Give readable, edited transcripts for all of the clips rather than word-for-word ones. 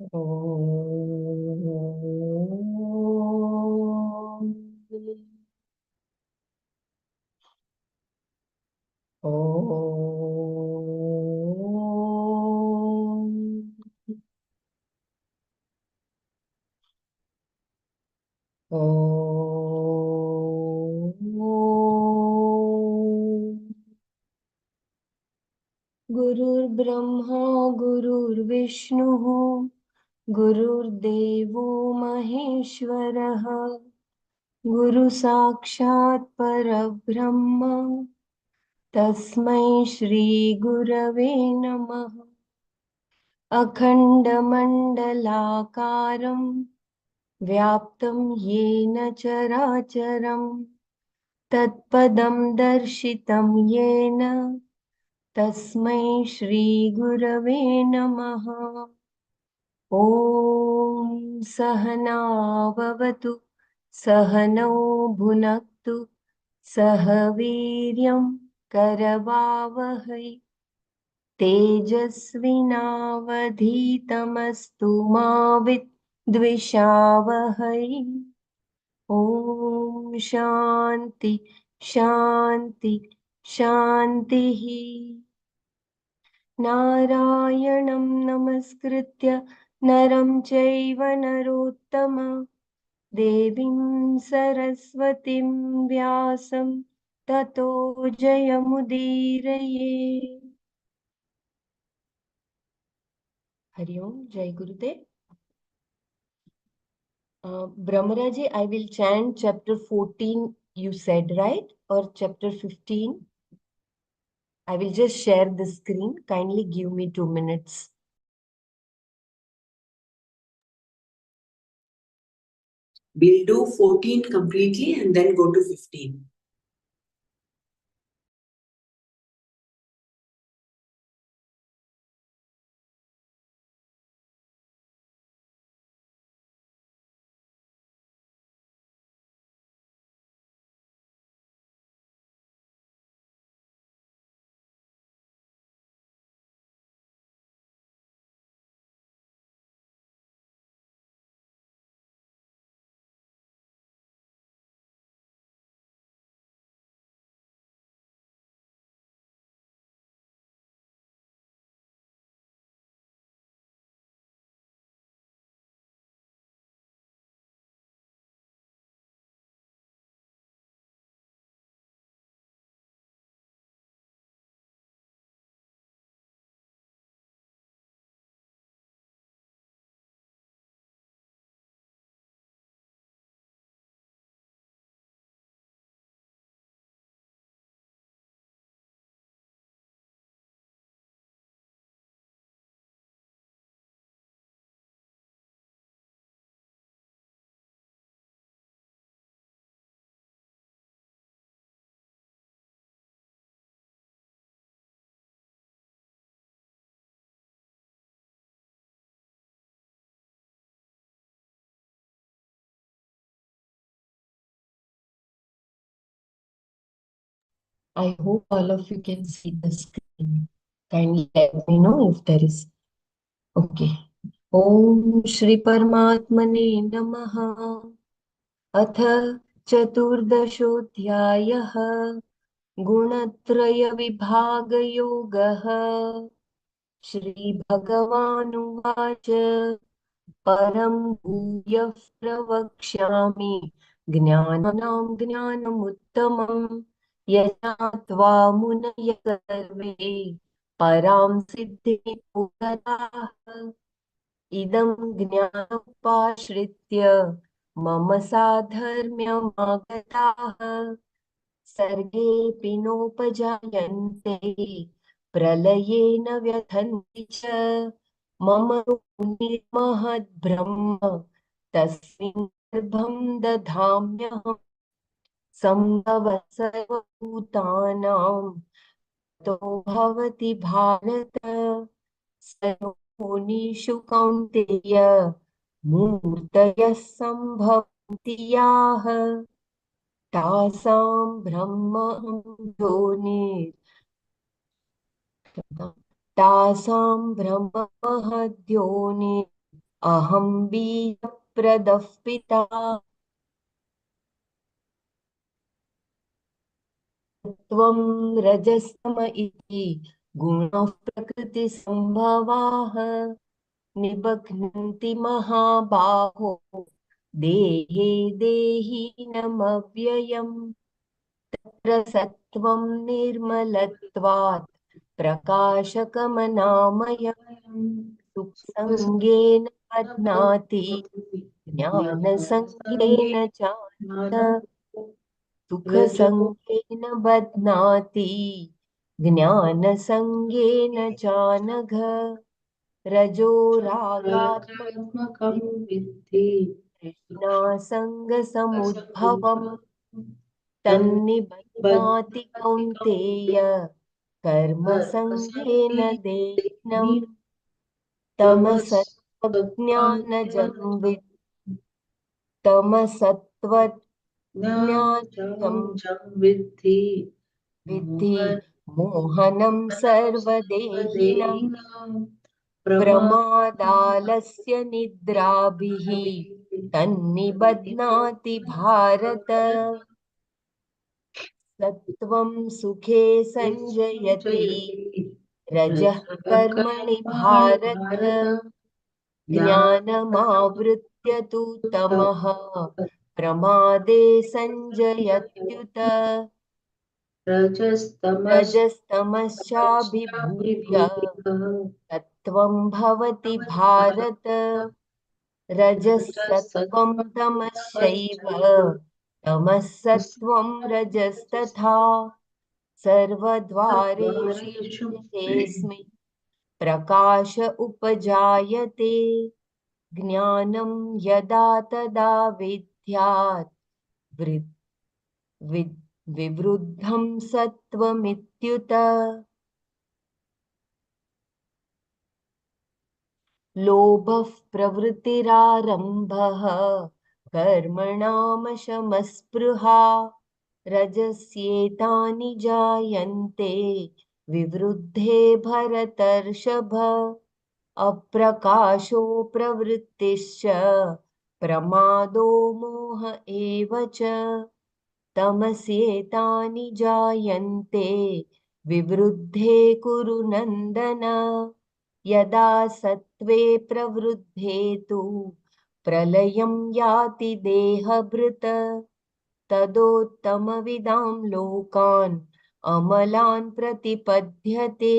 ॐ गुरुर्ब्रह्मा गुरुर्विष्णुः गुरुर्देवो महेश्वरः गुरुसाक्षात् परब्रह्म तस्मै श्रीगुरवे नमः। अखण्डमण्डलाकारं व्याप्तं येन चराचरं तत्पदं दर्शितं येन तस्मै श्रीगुरवे नमः। ॐ सहनाववतु सहनौ भुनक्तु सह वीर्यं करवावहै तेजस्विनावधीतमस्तु मा विद्विषावहै। ॐ शान्ति शान्ति शान्तिः। नारायणं नमस्कृत्य नरं चैव नरोत्तम देवीं सरस्वतीं व्यासं ततो जयमुदीरये। हरि ओम जय गुरुदेव। Brahmaraji, I will chant chapter 14, you said, right? Or chapter 15? I will just share the screen. Kindly give me 2 minutes. We'll do 14 completely and then go to 15. I hope all of you can see the screen. Kindly let me know if there is. Okay. Om Shri Paramatmane Namaha. अथ चतुर्दशोऽध्यायः गुणत्रयविभागयोगः। श्रीभगवानुवाच परं भूयः प्रवक्ष्यामि ज्ञानानां ज्ञानमुत्तमं यज्ञात्वा मुनयः सर्वे परां सिद्धिं गताः। इदं ज्ञानमुपाश्रित्य मम साधर्म्यमागताः सर्गेऽपि नोपजायन्ते प्रलये न व्यथन्ति च। मम निर्महद्ब्रह्म तस्मिन् गर्भं दधाम्यहम् सम्भवः सर्वभूतानां तो भवति भारत। सर्वोनिषु कौन्तेय मूर्तयः सम्भवन्ति याः तासां ब्रह्महं तासां ब्रह्ममहद्योनि अहं बीजप्रदः पिता त्वं रजस्तम इति गुणः प्रकृतिसम्भवाः निबध्नन्ति महाबाहो देहे देहिनमव्ययम् तत्र सत्त्वं निर्मलत्वात् प्रकाशकमनामयम् सुखसङ्गेन बध्नाति ज्ञानसङ्गेन चानघ सुखसङ्गेन बध्नाति ज्ञानसङ्गेन चानघ रजो रागात्मकं रागात्मकं विद्धि तृष्णासङ्गसमुद्भवम् तन्निबध्नाति कौन्तेय तन्निबध्नाति कर्मसङ्गेन देहिनम् तमसत्त्वज्ञानजं तमसत्त्वज्ञानजं तमसत्त्वज्ञानजं विद्धि विद्धि मोहनं मोहनं सर्वदेहिनां सर्वदेहिनां प्रमादालस्य निद्राभिः प्रमादाभिः तन्निबध्नाति भारत सत्त्वं सुखे सञ्जयति संजयति रजः रजः कर्मणि कर्माणि भारत भारत ज्ञानमावृत्य तु तमः ज्ञानमावृत्य प्रमादे सञ्जयत्युत रजस्तमश्चाभिभूय रजस्तमश्चाभिभूय सत्त्वं भवति भारत रजः सत्त्वं तमश्चैव रजस्तमश्चैव तमः सत्त्वं रजस्तथा सर्वद्वारेषु द्वारेषु विद्यतेऽस्मिन् प्रकाश उपजायते ज्ञानं यदा तदा विद्यात् वृ- वि- विवृद्धं सत्त्वमित्युत लोभः प्रवृत्तिरारम्भः कर्मणामशमस्पृहा रजस्येतानि जायन्ते विवृद्धे भरतर्षभ अप्रकाशो प्रवृत्तिश्च प्रमादो मोह एव च तमस्येतानि जायन्ते विवृद्धे कुरु नन्दन यदा सत्त्वे प्रवृद्धे तु प्रलयं याति देहभृत् तदोत्तमविदां लोकान् अमलान् प्रतिपद्यते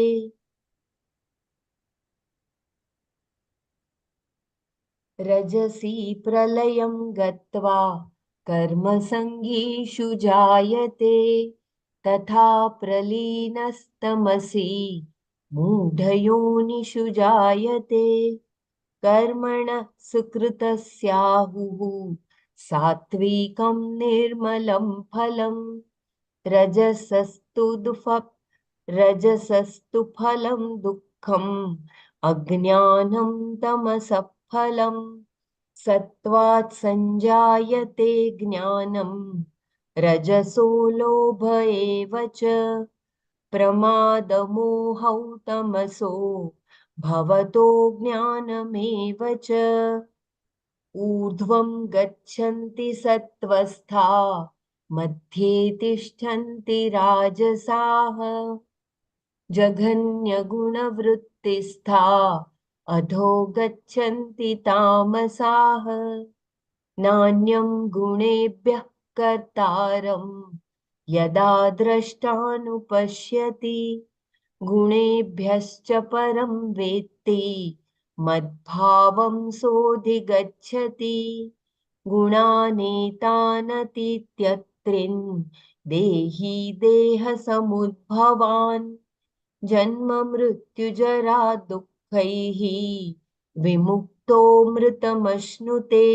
रजसि प्रलयं गत्वा कर्मसङ्गीषु जायते तथा प्रलीनस्तमसि मूढयोनिषु जायते कर्मणः सुकृतस्याहुः सात्विकं निर्मलं फलम् रजसस्तु रजसस्तु फलं दुःखम् अज्ञानं तमसः फलम् सत्त्वात् सञ्जायते ज्ञानं रजसो लोभ एव च प्रमादमोहौ तमसो भवतो ज्ञानमेव च ऊर्ध्वं गच्छन्ति सत्त्वस्था मध्ये तिष्ठन्ति राजसाः जघन्यगुणवृत्तिस्था अधो गच्छन्ति तामसाः नान्यं गुणेभ्यः कर्तारं यदा द्रष्टानुपश्यति गुणेभ्यश्च परं वेत्ति मद्भावं सोऽधिगच्छति गुणानेतानतीत्यत्रिन् देही देहसमुद्भवान् जन्म मृत्युजरा दुःखैः विमुक्तो मृतमश्नुते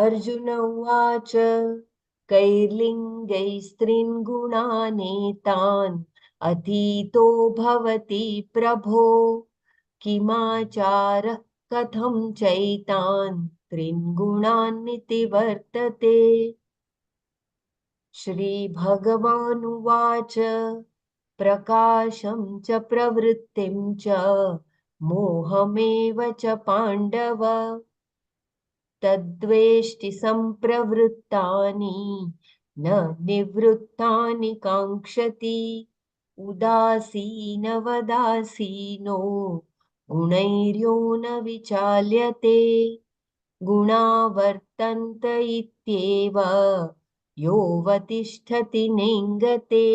अर्जुन उवाच कैर्लिङ्गैस्त्रीन् गुणानेतान् अतीतो भवति प्रभो किमाचारः कथं चैतान् त्रीन् गुणान्निति वर्तते श्रीभगवानुवाच प्रकाशं च प्रवृत्तिं च मोहमेव च पाण्डव तद्वेष्टि सम्प्रवृत्तानि न निवृत्तानि काङ्क्षति उदासीनवदासीनो गुणैर्यो न विचाल्यते गुणा वर्तन्त इत्येव योऽवतिष्ठति नेङ्गते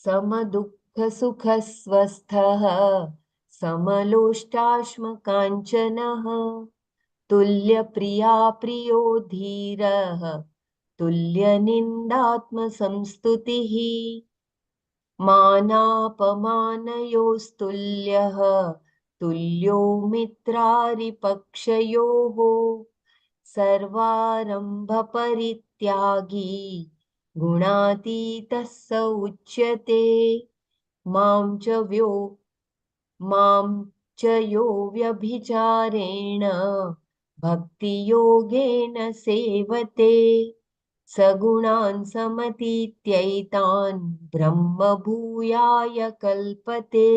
समदुःखसुखस्वस्थः समलोष्टाश्मकाञ्चनः तुल्यप्रिया प्रियो धीरः तुल्यनिन्दात्मसंस्तुतिः मानापमानयोस्तुल्यः तुल्यो मित्रारिपक्षयोः सर्वारम्भपरित्यागी गुणातीतः स उच्यते मां च यो व्यभिचारेण भक्तियोगेन सेवते सगुणान् समतीत्यैतान् ब्रह्मभूयाय कल्पते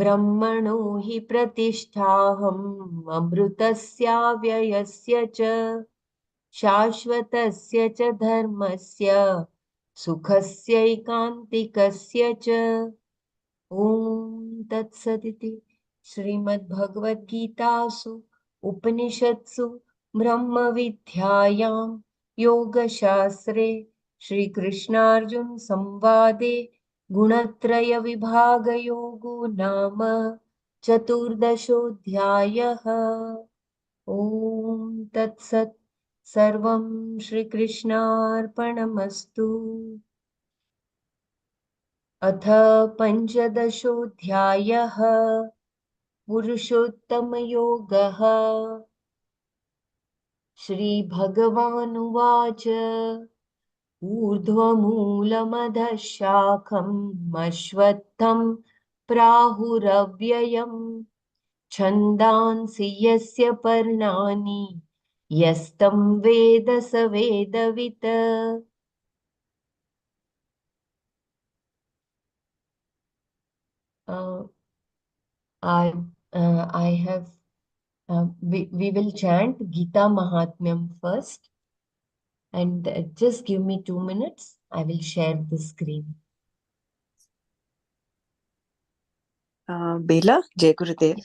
ब्रह्मणो हि प्रतिष्ठाहम् अमृतस्याव्ययस्य च शाश्वतस्य च धर्मस्य सुखस्यैकान्तिकस्य च ॐ तत्सदिति श्रीमद्भगवद्गीतासु उपनिषत्सु ब्रह्मविद्यायां योगशास्त्रे श्रीकृष्णार्जुनसंवादे गुणत्रयविभागयोगो नाम चतुर्दशोऽध्यायः ॐ तत्सत् सर्वं श्रीकृष्णार्पणमस्तु अथ पञ्चदशोऽध्यायः पुरुषोत्तमयोगः श्रीभगवानुवाच ऊर्ध्वमूलमधः शाखम् अश्वत्थं प्राहुरव्ययम् छन्दांसि यस्य पर्णानि यस्तं वेद स वेदवित् I have we will chant Gita Mahatmyam first, and just give me 2 minutes. I will share the screen. Bela, Jai Gurudev.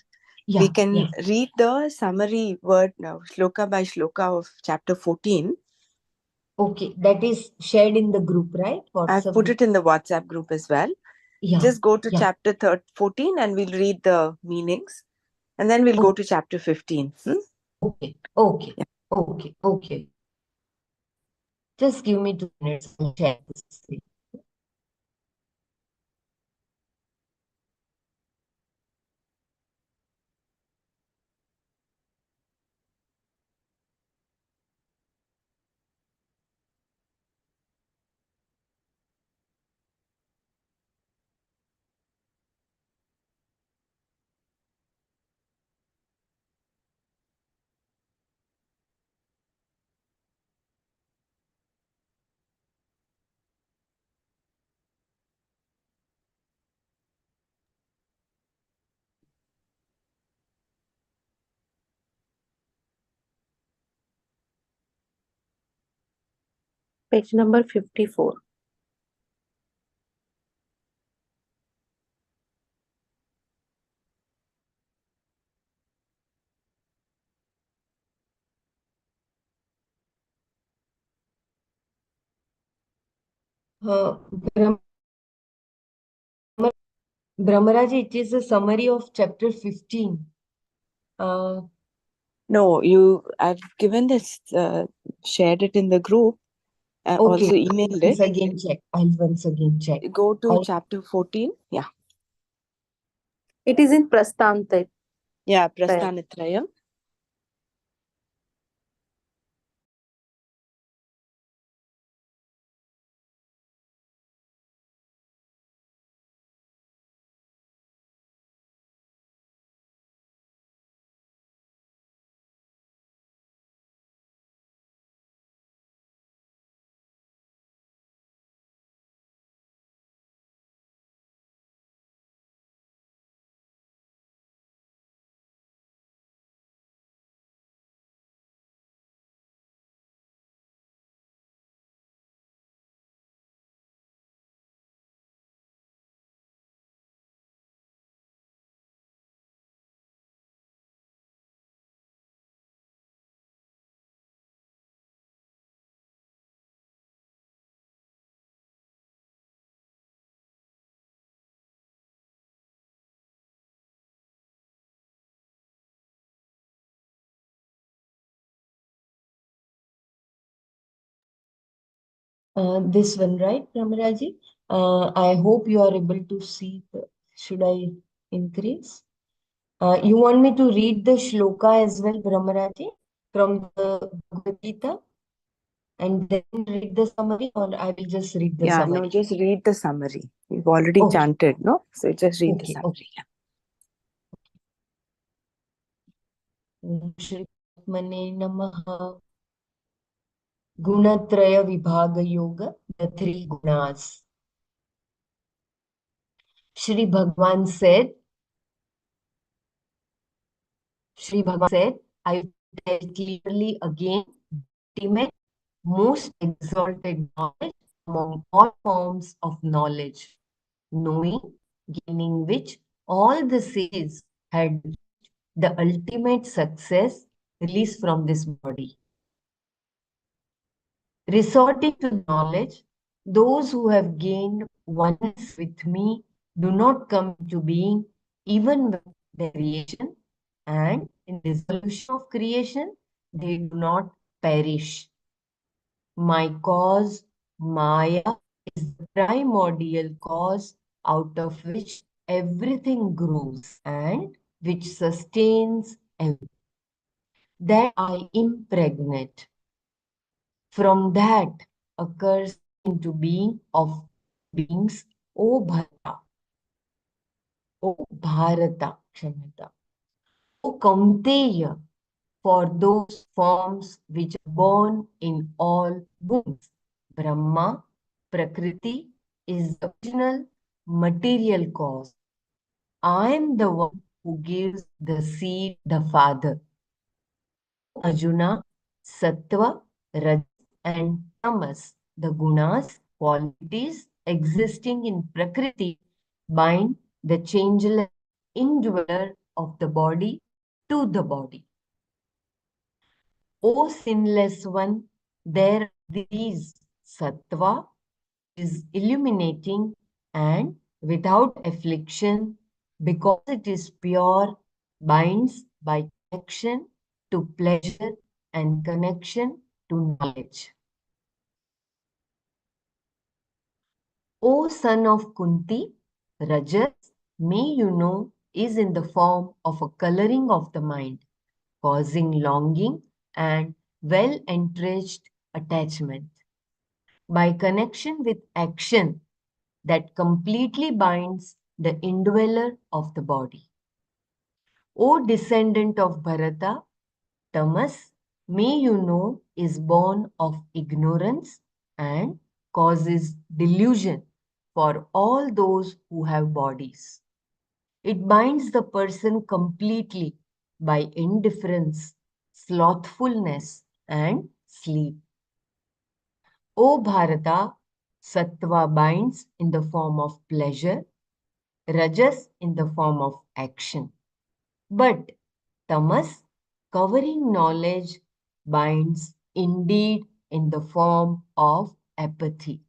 Yeah, We can yeah. read the summary word now, shloka by shloka of chapter 14. Okay, that is shared in the group, right? I've WhatsApp put group. it in the WhatsApp group as well. Yeah, Just go to yeah. chapter 14 and we'll read the meanings. And then we'll go to chapter 15. Okay, okay, Yeah. okay, okay. Just give me 2 minutes. I'll share the screen. Page number 54. Brahmaraj, it is a summary of chapter 15. No, I've given this, shared it in the group, Okay, also emailed it. I'll once again check. Go to chapter 14. Yeah. It is in Prasthantrayam. Yeah, Prasthanatrayam. This one, right, Ramaraji? I hope you are able to see the, should I increase? You want me to read the shloka as well, Brahmaraji, from the Bhagavad Gita, and then read the summary, or I will just read the Yeah, summary? no, just read the summary. We've already Okay, chanted, no? So just read the okay, summary. okay. Om Shri Atmane Namaha. Gunatraya Vibhaga Yoga, the three gunas. Shri Bhagwan said, I will tell clearly again, ultimate, most exalted knowledge among all forms of knowledge, knowing, gaining which all the sages had the ultimate success, release from this body. Resorting to knowledge, those who have gained oneness with me do not come into being even with their creation, and in dissolution of creation, they do not perish. My cause, Maya, is the primordial cause out of which everything grows and which sustains everything. That I impregnate. From that occurs into being of beings, O Bharata, O Bharata, Kshamata, O Kaunteya, for those forms which are born in all wombs. Brahma, Prakriti, is the original material cause. I am the one who gives the seed, the father. Arjuna, Sattva, Rajas, and Tamas, the gunas, qualities existing in Prakriti, bind the changeless indweller of the body to the body. O sinless one, there are these Sattva is illuminating and without affliction, because it is pure, binds by connection to pleasure and connection to knowledge. O son of Kunti, Rajas, may you know, is in the form of a coloring of the mind, causing longing and well-entrenched attachment. By connection with action, that completely binds the indweller of the body. O descendant of Bharata, Tamas, may you know, is born of ignorance and causes delusion for all those who have bodies. It binds the person completely by indifference, slothfulness, and sleep. O Bharata, Sattva binds in the form of pleasure, Rajas in the form of action. But Tamas, covering knowledge, binds indeed in the form of apathy.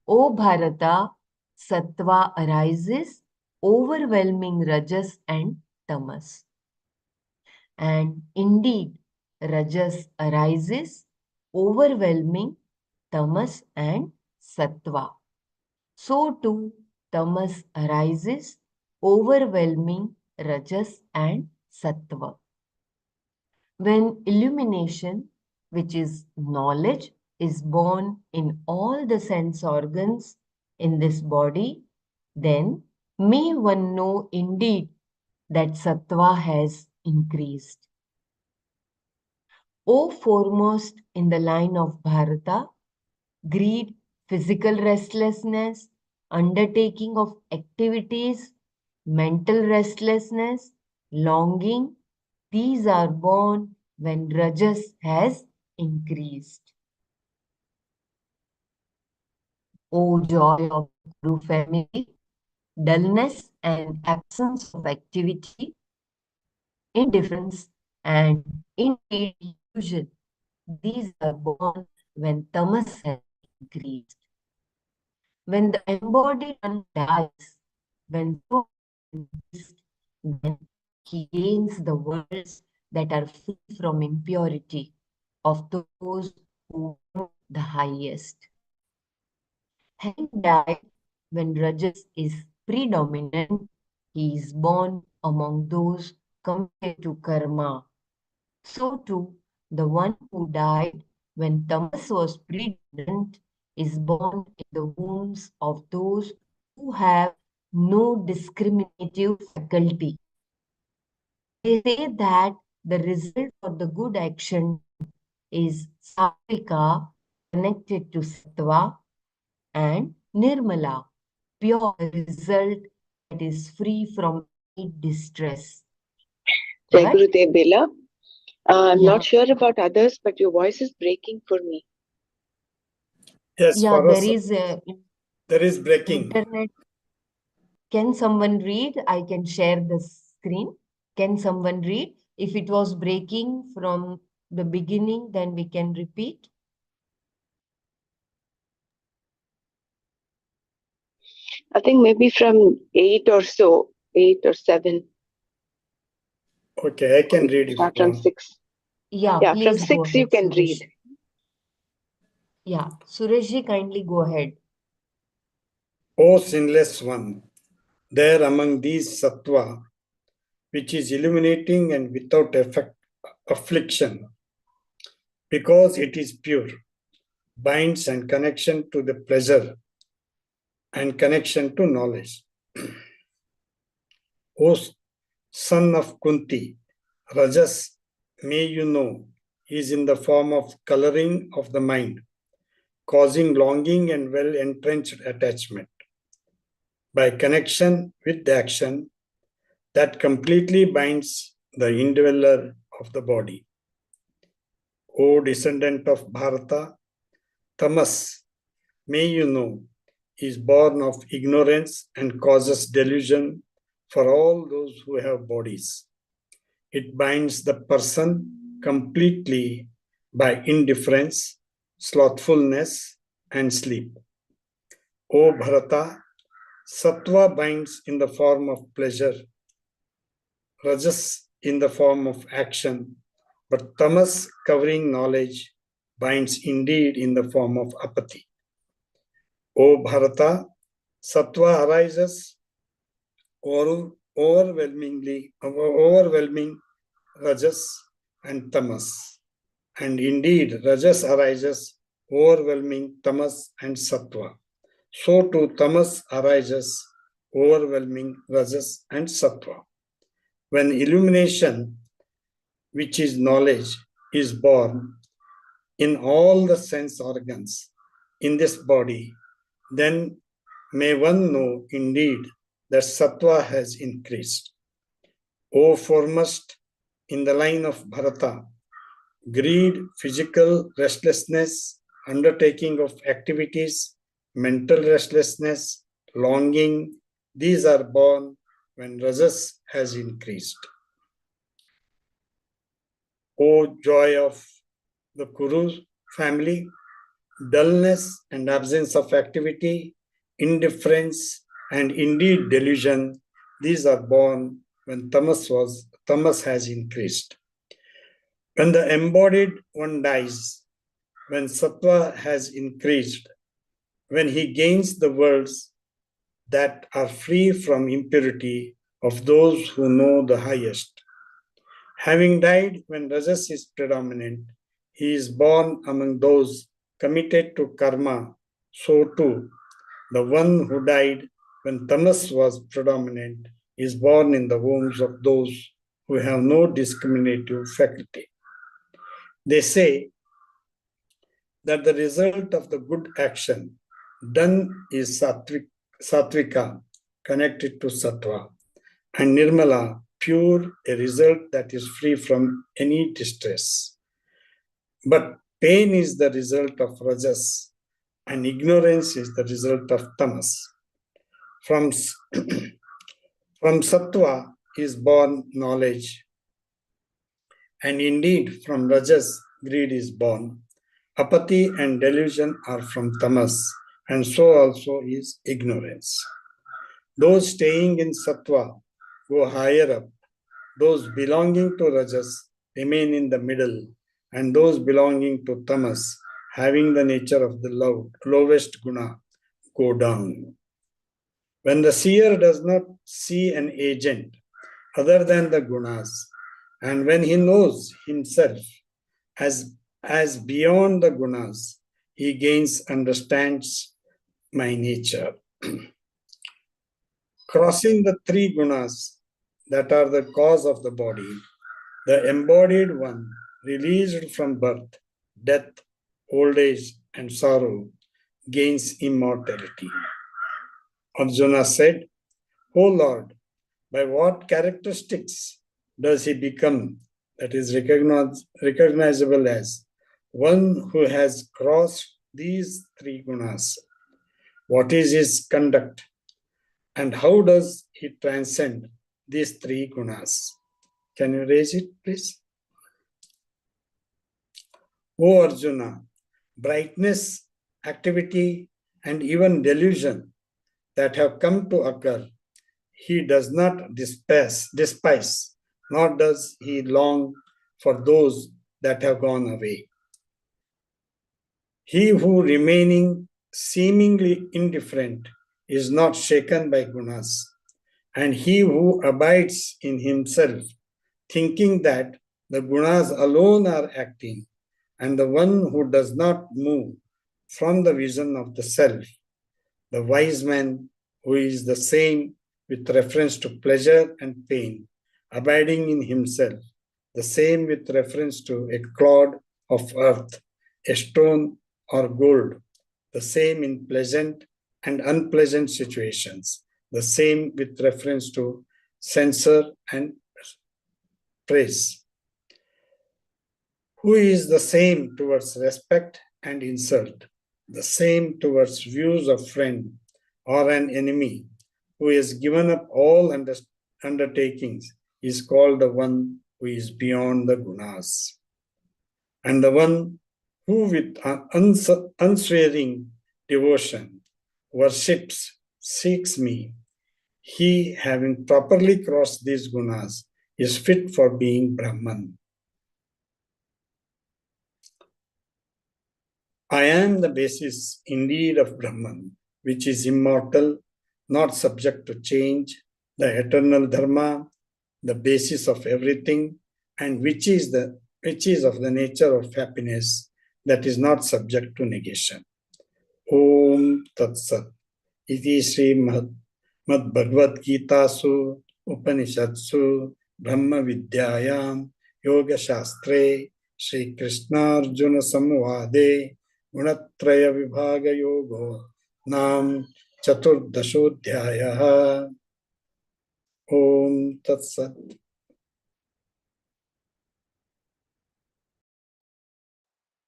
O Bharata, Sattva arises, overwhelming Rajas and Tamas. And indeed, Rajas arises, overwhelming Tamas and Sattva. So too, Tamas arises, overwhelming Rajas and Sattva. When illumination, which is knowledge, is born in all the sense organs in this body, then may one know indeed that Sattva has increased. O foremost in the line of Bharata, greed, physical restlessness, undertaking of activities, mental restlessness, longing, these are born when Rajas has increased. O joy of Guru family, dullness and absence of activity, indifference and indeed illusion, these are born when tamas has increased. When the embodied one dies, when soul exists, then he gains the worlds that are free from impurity of those who know the highest. Having died when Rajas is predominant, he is born among those committed to karma. So too, the one who died when Tamas was predominant is born in the wombs of those who have no discriminative faculty. They say that the result for the good action is Satvika connected to Sattva and Nirmala, pure result that is free from any distress. Jai But Gurudev Bela. I'm yeah, not sure about others, but your voice is breaking for me. Yes, yeah, for there us, is there is breaking. internet. Can someone read? I can share the screen. Can someone read? If it was breaking from the beginning, then we can repeat. I think maybe from 8 or so, 8 or 7. Okay, I can read if Not from 6. Yeah, Yeah, from please go 6 you ahead, can Suresh. read. Yeah, Sureshji, kindly go ahead. O sinless one, there among these sattva, which is illuminating and without effect, affliction, because it is pure, binds and connection to the pleasure and connection to knowledge. O son of Kunti, Rajas, may you know, is in the form of coloring of the mind, causing longing and well entrenched attachment. By connection with the action, that completely binds the indweller of the body. O descendant of Bharata, Tamas, may you know, is born of ignorance and causes delusion for all those who have bodies. It binds the person completely by indifference, slothfulness, and sleep. O Bharata, Sattva binds in the form of pleasure, Rajas in the form of action, but Tamas, covering knowledge, binds indeed in the form of apathy. O Bharata, Sattva arises overwhelming Rajas and Tamas. And indeed, Rajas arises overwhelming Tamas and Sattva. So too Tamas arises overwhelming Rajas and Sattva. When illumination, which is knowledge, is born in all the sense organs in this body, then may one know indeed that Sattva has increased. O foremost in the line of Bharata, greed, physical restlessness, undertaking of activities, mental restlessness, longing, these are born when Rajas has increased. O joy of the Kuru family, dullness and absence of activity, indifference, and indeed delusion, these are born when tamas has increased. When the embodied one dies, when sattva has increased, when he gains the worlds that are free from impurity of those who know the highest. Having died when rajas is predominant, he is born among those committed to karma. So too, the one who died when tamas was predominant is born in the wombs of those who have no discriminative faculty. They say that the result of the good action done is sattvika, connected to sattva, and nirmala, pure, a result that is free from any distress. But pain is the result of rajas, and ignorance is the result of tamas. From sattva is born knowledge, and indeed from rajas, greed is born. Apathy and delusion are from tamas, and so also is ignorance. Those staying in sattva go higher up. Those belonging to rajas remain in the middle, and those belonging to tamas having the nature of the lowest guna, go down. When the seer does not see an agent other than the gunas, and when he knows himself as beyond the gunas, he understands my nature. Crossing the three gunas that are the cause of the body, the embodied one, released from birth, death, old age, and sorrow, gains immortality. Arjuna said, O Lord, by what characteristics does he become that is recognizable as one who has crossed these three gunas? What is his conduct? And how does he transcend these three gunas? Can you raise it, please? O Arjuna, brightness, activity, and even delusion that have come to occur, he does not despise, nor does he long for those that have gone away. He who remaining seemingly indifferent is not shaken by gunas, and he who abides in himself, thinking that the gunas alone are acting, and the one who does not move from the vision of the self, the wise man who is the same with reference to pleasure and pain, abiding in himself, the same with reference to a clod of earth, a stone or gold, the same in pleasant and unpleasant situations, the same with reference to censure and praise, who is the same towards respect and insult, the same towards views of friend or an enemy, who has given up all undertakings, is called the one who is beyond the gunas. And the one who with unswearing devotion worships, seeks me, he having properly crossed these gunas is fit for being Brahman. I am the basis indeed of Brahman, which is immortal, not subject to change, the eternal dharma, the basis of everything, and which is of the nature of happiness that is not subject to negation. Om Tat Sat. Iti Sri Mad Bhagavad Gita Su Upanishadsu Brahma Vidyayam Yoga Shastre Shri Krishna Arjuna Samvade Gunatraya Vibhaga Yogo Nam Chaturdashodhyaya. Om Tat Sat.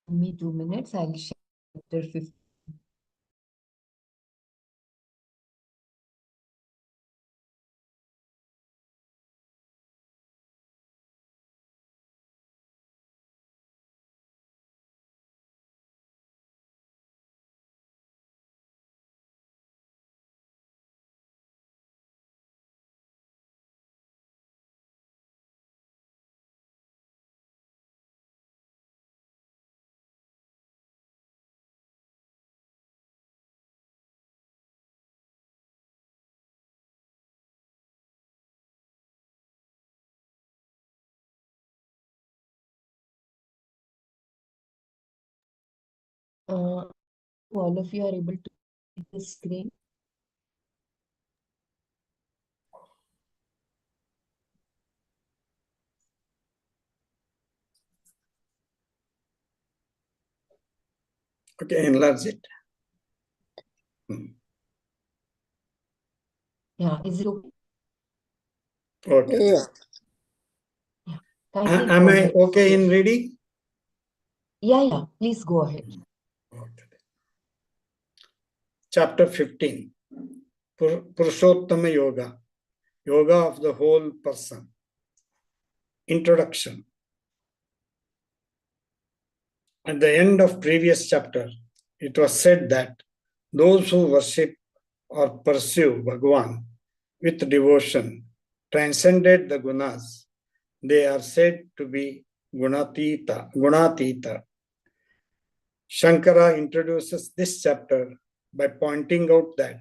Give me 2 minutes, I'll share chapter 15. All of you are able to see the screen. Okay, enlarge it. Yeah, is it okay? Okay. Yeah. Yeah. Kindly Am go I ahead. okay in reading? Yeah, please go ahead. Okay. Chapter 15. Purushottama Yoga. Yoga of the whole person. Introduction. At the end of previous chapter, it was said that those who worship or pursue Bhagavan with devotion transcended the gunas. They are said to be gunatita. Shankara introduces this chapter by pointing out that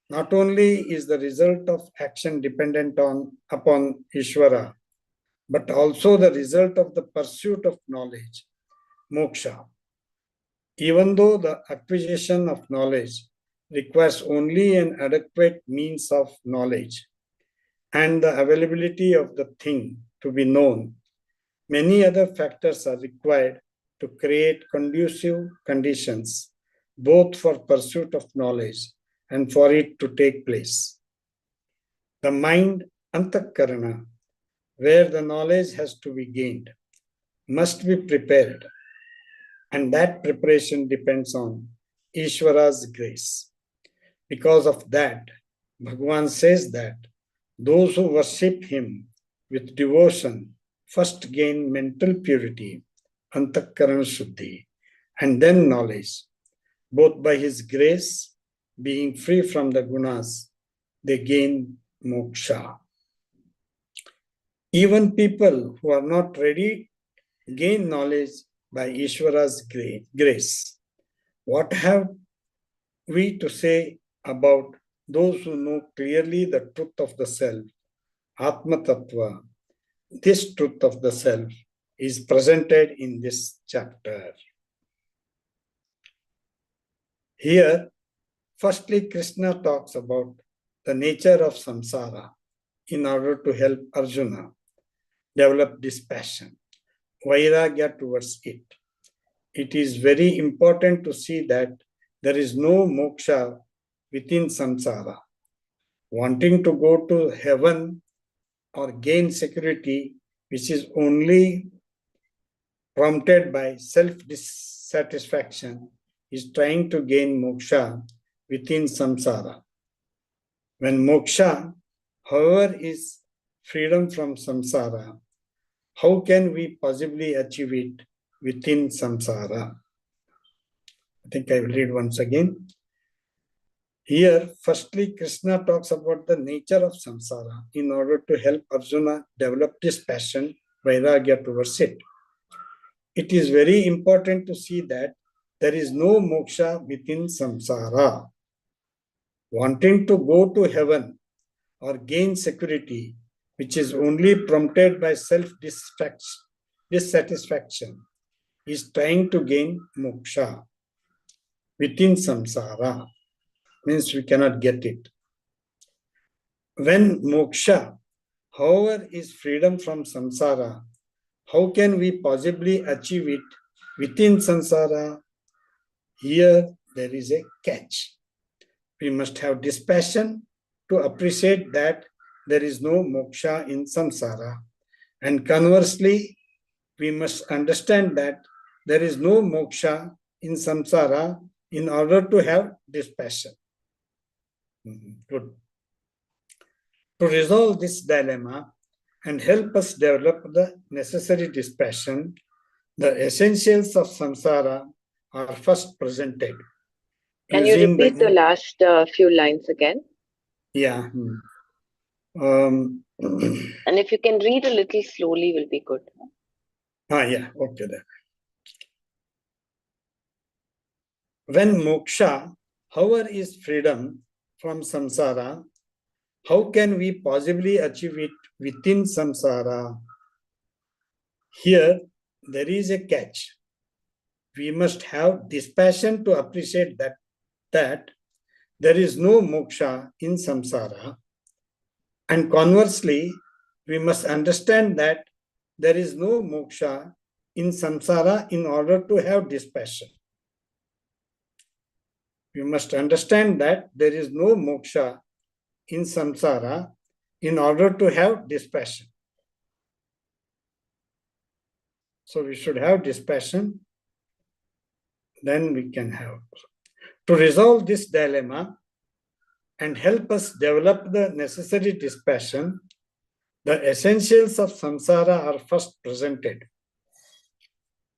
not only is the result of action dependent upon Ishvara, but also the result of the pursuit of knowledge, moksha. Even though the acquisition of knowledge requires only an adequate means of knowledge and the availability of the thing to be known, many other factors are required to create conducive conditions both for pursuit of knowledge and for it to take place. The mind, antakarana, where the knowledge has to be gained, must be prepared, and that preparation depends on Ishvara's grace. Because of that, Bhagavan says that those who worship him with devotion first gain mental purity, antakarana shuddhi, and then knowledge. Both by his grace, being free from the gunas, they gain moksha. Even people who are not ready gain knowledge by Ishvara's grace. What have we to say about those who know clearly the truth of the self, Atma Tattva? This truth of the self is presented in this chapter. Here, firstly, Krishna talks about the nature of samsara in order to help Arjuna develop dispassion, vairagya towards it. It is very important to see that there is no moksha within samsara. Wanting to go to heaven or gain security, which is only prompted by self-dissatisfaction, is trying to gain moksha within samsara. When moksha, however, is freedom from samsara, how can we possibly achieve it within samsara? I think I will read once again. Here, firstly, Krishna talks about the nature of samsara in order to help Arjuna develop this passion, vairagya towards it. It is very important to see that there is no moksha within samsara. Wanting to go to heaven or gain security, which is only prompted by self-dissatisfaction, is trying to gain moksha within samsara. Means we cannot get it. When moksha, however, is freedom from samsara, how can we possibly achieve it within samsara? Here there is a catch. We must have dispassion to appreciate that there is no moksha in samsara. And conversely, we must understand that there is no moksha in samsara in order to have dispassion. Good. To resolve this dilemma and help us develop the necessary dispassion, the essentials of samsara are first presented. Can you repeat the last few lines again? Yeah. And if you can read a little slowly, will be good. Yeah, okay then. When moksha, however, is freedom from samsara, how can we possibly achieve it within samsara? Here, there is a catch. We must have dispassion to appreciate that there is no moksha in samsara. And conversely, we must understand that there is no moksha in samsara in order to have dispassion. We must understand that there is no moksha in samsara in order to have dispassion. So we should have dispassion, then we can have. To resolve this dilemma and help us develop the necessary dispassion, the essentials of samsara are first presented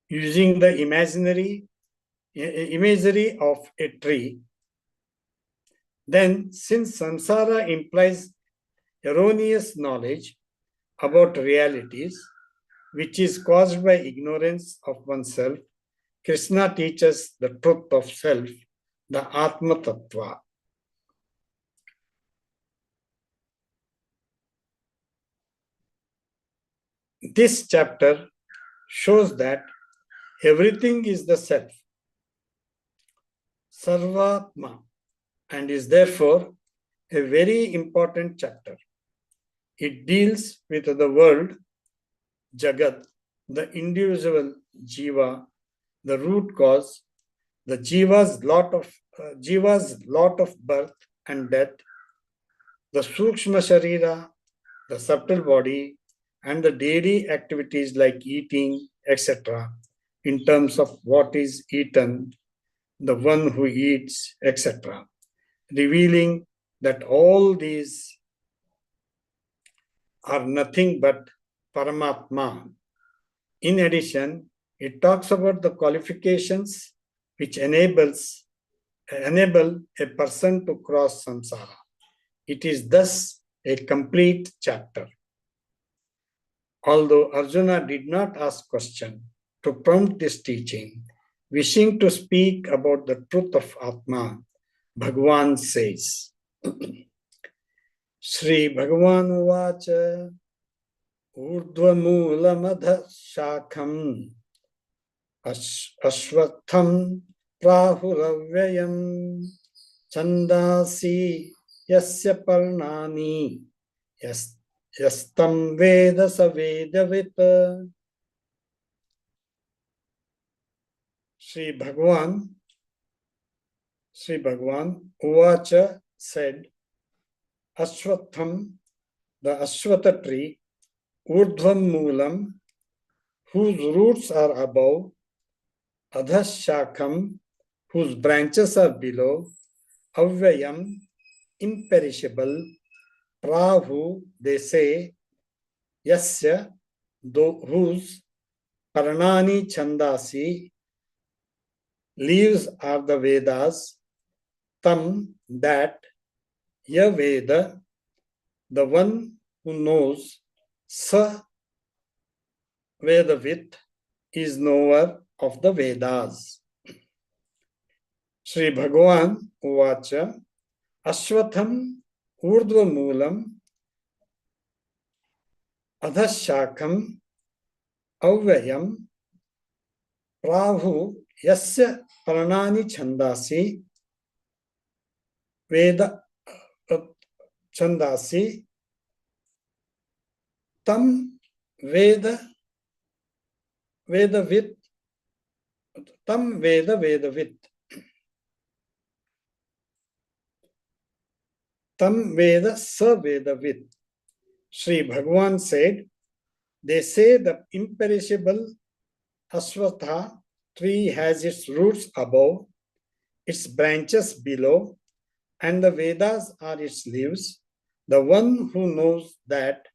using the imagery of a tree. Then, since samsara implies erroneous knowledge about realities, which is caused by ignorance of oneself Krishna teaches the truth of self, the Atma Tattva. This chapter shows that everything is the self, Sarvatma, and is therefore a very important chapter. It deals with the world, Jagat, the individual Jiva, the root cause, the Jiva's lot of birth and death, the Sukshma Sharira, the subtle body, and the daily activities like eating, etc., in terms of what is eaten, the one who eats, etc., revealing that all these are nothing but Paramatma. In addition, it talks about the qualifications which enable a person to cross samsara. It is thus a complete chapter. Although Arjuna did not ask question to prompt this teaching, wishing to speak about the truth of Atma, Bhagavan says, Shri Bhagavan Uvacha Urdhvamulamadha Shakham Ashwatham Prahuravyayam Chandasi Yasya Parnani Yastam Veda Savedavita. Sri Bhagavan Uvacha said, Ashwatham, the Ashwatha tree, Urdhvam Moolam, whose roots are above, Adhashakam, whose branches are below, Avyayam, imperishable, Prahu, they say, Yasya, whose Paranani Chandasi, leaves are the Vedas, Tam, that, Ya Veda, the one who knows, Sa Vedavit, is knower of the Vedas. Sri Bhagavan Uvacha Ashwatham Urdhva Moolam Adhashakam Avyayam Prahu Yasya Paranani Chandasi Veda Chandasi Tam Veda Vedavit Tam Veda Vedavit Tam Veda Sa Vedavit. Sri Bhagavan said, they say the imperishable Ashwatha tree has its roots above, its branches below, and the Vedas are its leaves. The one who knows that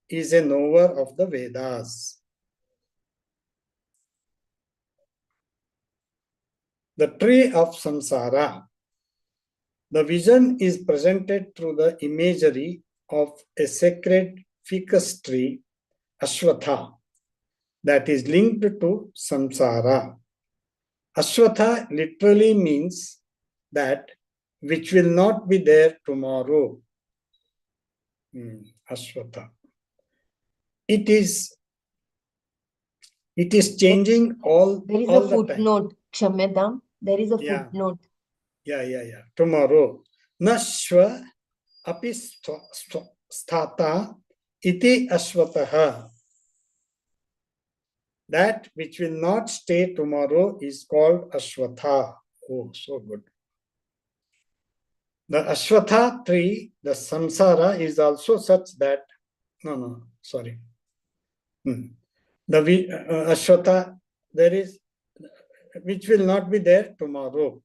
is a knower of the Vedas. The tree of samsara. The vision is presented through the imagery of a sacred ficus tree, Ashwatha, that is linked to samsara. Ashwatha literally means that which will not be there tomorrow. Ashwatha. It is changing all There is all a the time. footnote, Kshamyadam. There is a footnote. Yeah. Tomorrow. Nashva api sthata iti ashwataha. That which will not stay tomorrow is called ashwatha. Oh, so good. The ashwatha tree, the samsara, is also such that, sorry. The ashwatha, there is, which will not be there tomorrow.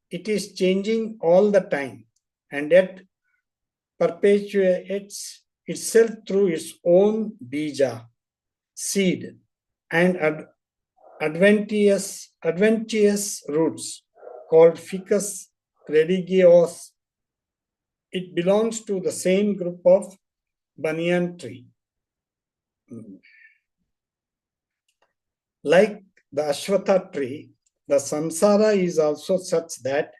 It is changing all the time and yet perpetuates itself through its own bija, seed, and adventitious roots called ficus religios. It belongs to the same group of banyan tree. Like the ashwatha tree, the samsara is also such that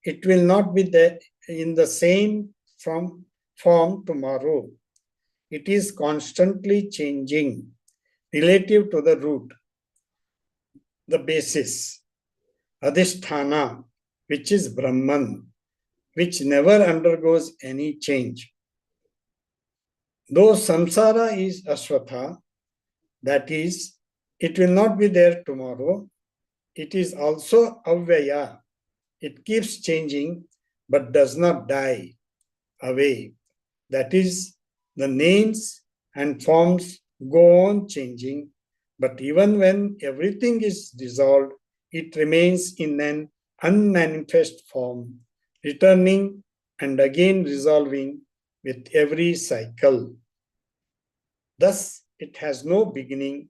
it will not be there in the same form tomorrow. It is constantly changing relative to the root, the basis, adhisthana, which is Brahman, which never undergoes any change. Though samsara is ashvatha, that is, it will not be there tomorrow, it is also avyaya. It keeps changing but does not die away. That is, the names and forms go on changing, but even when everything is dissolved, it remains in an unmanifest form, returning and again resolving with every cycle. Thus, it has no beginning,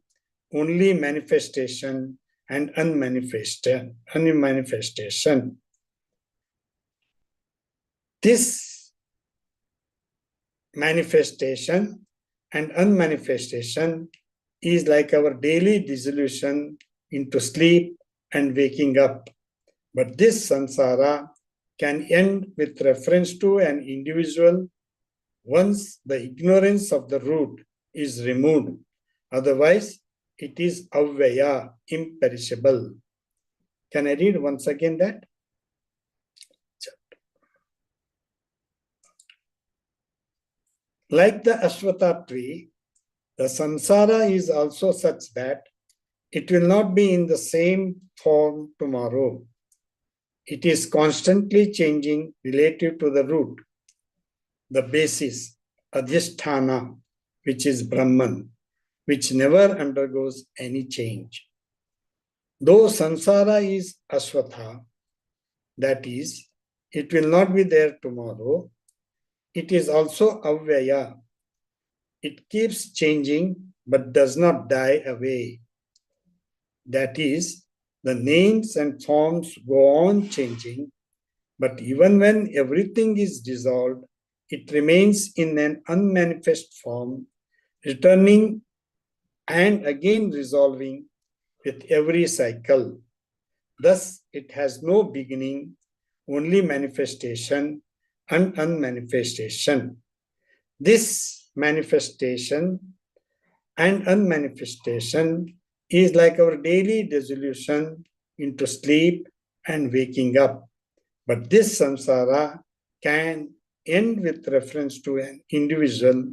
only manifestation and unmanifestation. This manifestation and unmanifestation is like our daily dissolution into sleep and waking up. But this samsara can end with reference to an individual once the ignorance of the root is removed. Otherwise, it is avyaya, imperishable. Can I read once again that? Like the ashwatha tree, the samsara is also such that it will not be in the same form tomorrow. It is constantly changing relative to the root, the basis, adhisthana, which is Brahman, which never undergoes any change. Though samsara is ashwatha, that is, it will not be there tomorrow, it is also avyaya. It keeps changing but does not die away. That is, the names and forms go on changing, but even when everything is dissolved, it remains in an unmanifest form, returning and again resolving with every cycle. Thus, it has no beginning, only manifestation and unmanifestation. This manifestation and unmanifestation is like our daily dissolution into sleep and waking up. But this samsara can end with reference to an individual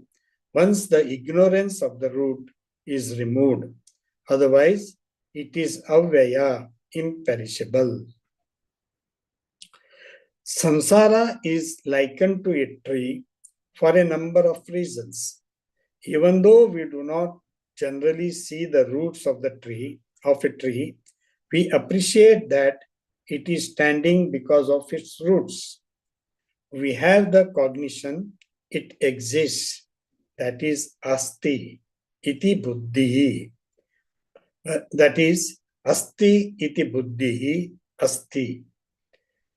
once the ignorance of the root is removed. Otherwise, it is avyaya, imperishable. Samsara is likened to a tree for a number of reasons. Even though we do not generally see the roots of a tree, we appreciate that it is standing because of its roots. We have the cognition it exists, that is asti iti buddhi. That is asti iti buddhi asti.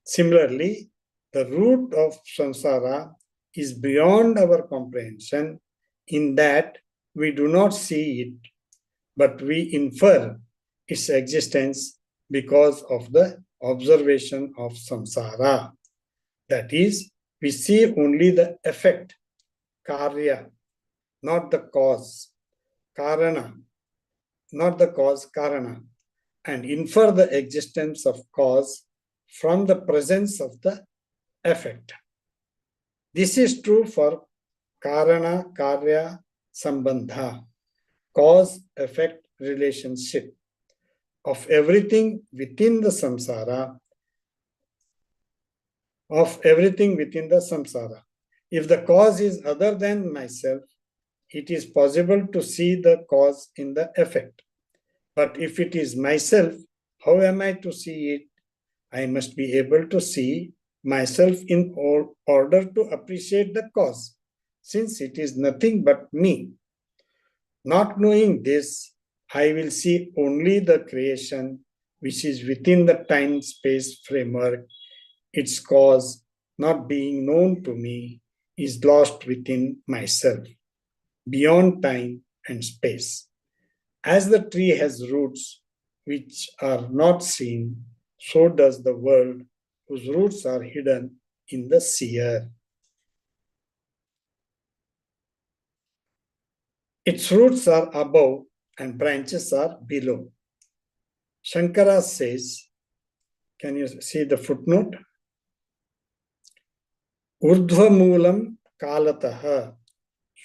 Similarly, the root of samsara is beyond our comprehension in that we do not see it, but we infer its existence because of the observation of samsara. That is, we see only the effect, karya, not the cause, karana, not the cause, karana, and infer the existence of cause from the presence of the effect. This is true for karana, karya, sambandha, cause-effect relationship of everything within the samsara, If the cause is other than myself, it is possible to see the cause in the effect. But if it is myself, how am I to see it? I must be able to see myself in order to appreciate the cause, since it is nothing but me. Not knowing this, I will see only the creation which is within the time-space framework. Its cause, not being known to me, is lost within myself, beyond time and space. As the tree has roots, which are not seen, so does the world whose roots are hidden in the seer. Its roots are above and branches are below. Shankara says, can you see the footnote? Urdhvamulam kalataha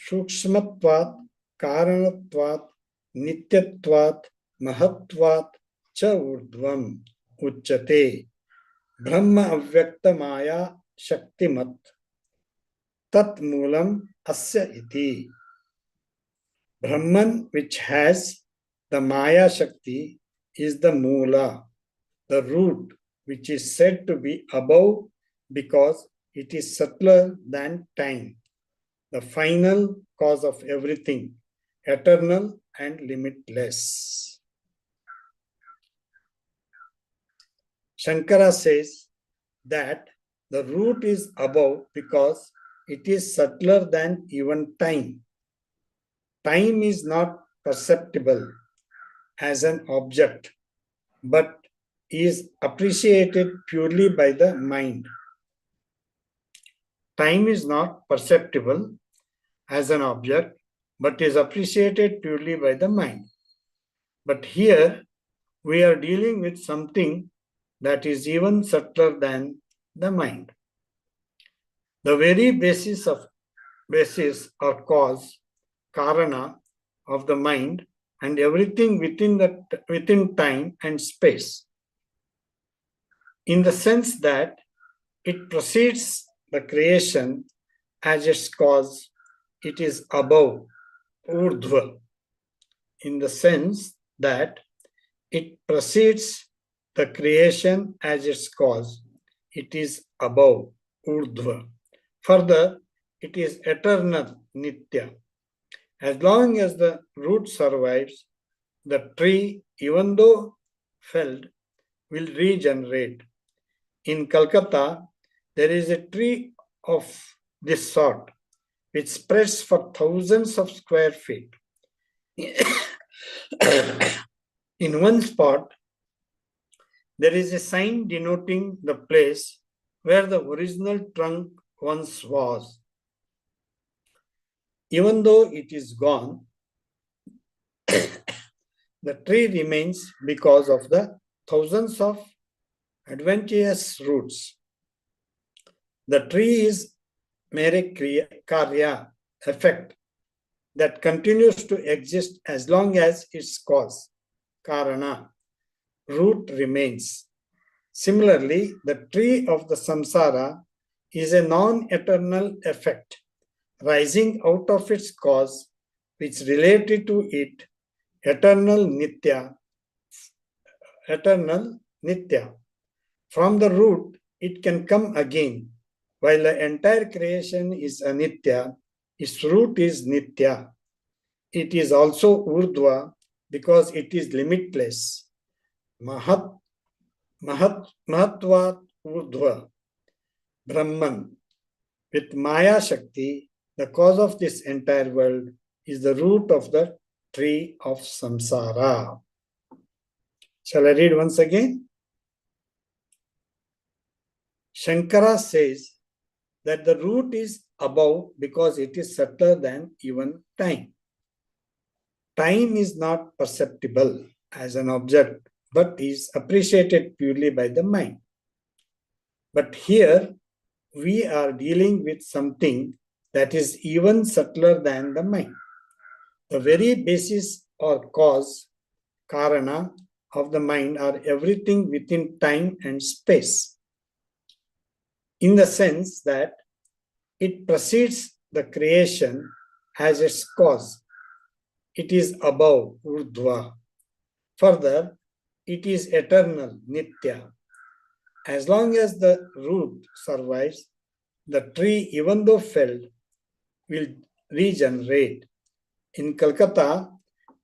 sukshmatvat karanatvat nityatvat mahatvat cha urdhvam uchyate brahma avyakta maya shaktimat tat moolam asya iti. Brahman, which has the Maya Shakti, is the Moola, the root, which is said to be above because it is subtler than time, the final cause of everything, eternal and limitless. Shankara says that the root is above because it is subtler than even time. Time is not perceptible as an object, but is appreciated purely by the mind. Time is not perceptible as an object, but is appreciated purely by the mind. But here we are dealing with something that is even subtler than the mind. The very basis or cause, karana, of the mind and everything within time and space, in the sense that it precedes the creation as its cause, it is above, urdhva, in the sense that it precedes the creation as its cause, it is above, urdhva. Further, it is eternal, nitya. As long as the root survives, the tree, even though felled, will regenerate. In Calcutta, there is a tree of this sort, which spreads for thousands of square feet. In one spot, there is a sign denoting the place where the original trunk once was. Even though it is gone, the tree remains because of the thousands of adventitious roots. The tree is mere karya, effect, that continues to exist as long as its cause, karana, root remains. Similarly, the tree of the samsara is a non-eternal effect rising out of its cause, which related to it, eternal nitya. From the root, it can come again. While the entire creation is anitya, its root is nitya. It is also urdhva because it is limitless. Mahatvat urdhva, Brahman. With Maya Shakti, the cause of this entire world is the root of the tree of samsara. Shall I read once again? Shankara says that the root is above because it is subtler than even time. Time is not perceptible as an object, but is appreciated purely by the mind. But here we are dealing with something that is even subtler than the mind. The very basis or cause, karana, of the mind are everything within time and space, in the sense that it precedes the creation as its cause. It is above, urdhva. Further, it is eternal, nitya. As long as the root survives, the tree, even though felled, will regenerate. In Calcutta,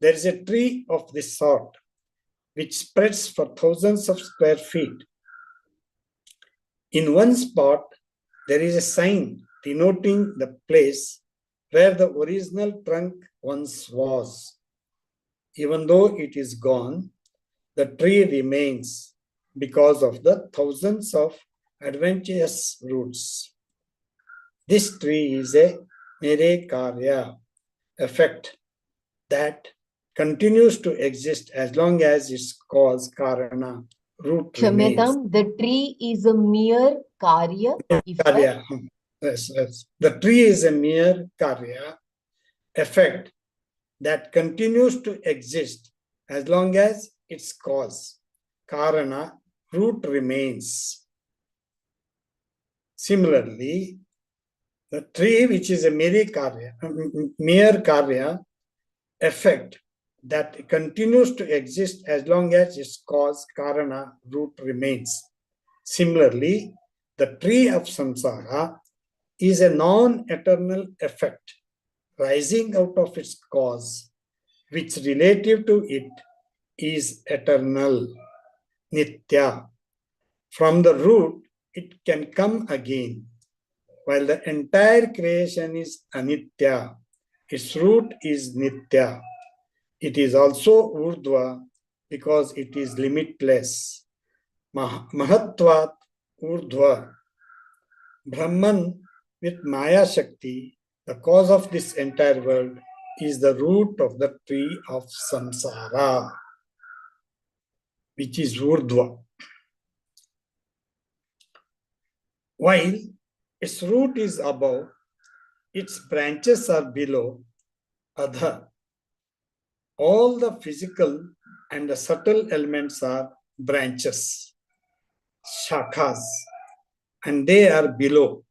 there is a tree of this sort, which spreads for thousands of square feet. In one spot, there is a sign denoting the place where the original trunk once was. Even though it is gone, the tree remains because of the thousands of adventitious roots. This tree is a mere karya, effect that continues to exist as long as its cause, karana, root remains. Kshamyatam, the tree is a mere karya, effect. Karya. Yes, yes. The tree is a mere karya, effect that continues to exist as long as its cause, karana, root remains. Similarly, the tree which is a mere karya, effect that continues to exist as long as its cause, karana, root remains. Similarly, the tree of samsara is a non-eternal effect rising out of its cause, which relative to it is eternal, nitya. From the root, it can come again, while the entire creation is anitya. Its root is nitya. It is also urdhva because it is limitless. Mahatvat urdhva. Brahman with Maya Shakti, the cause of this entire world, is the root of the tree of samsara, which is urdhva. While its root is above, its branches are below, adha. All the physical and the subtle elements are branches, shakhas, and they are below,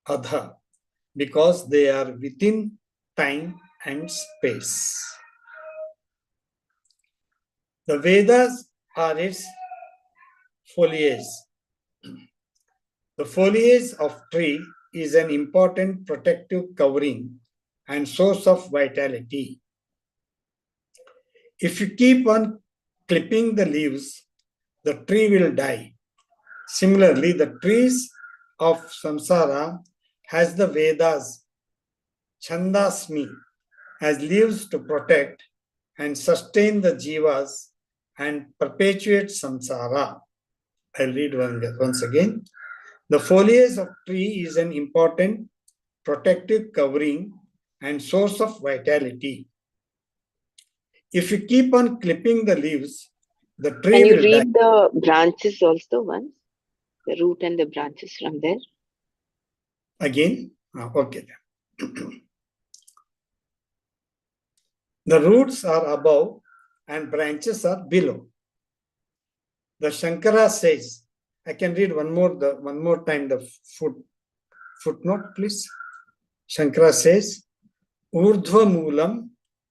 adha, because they are within time and space. The Vedas are its foliage. The foliage of tree is an important protective covering and source of vitality. If you keep on clipping the leaves, the tree will die. Similarly, the trees of samsara has the Vedas, chandasmi, as leaves to protect and sustain the jivas and perpetuate samsara. I'll read once again. The foliage of tree is an important protective covering and source of vitality. If you keep on clipping the leaves, the tree Can you will read die. the branches also once? The root and the branches from there. Again? Okay. The roots are above and branches are below. The Shankara says, I can read one more time the footnote, please. Shankara says, Urdhva Moolam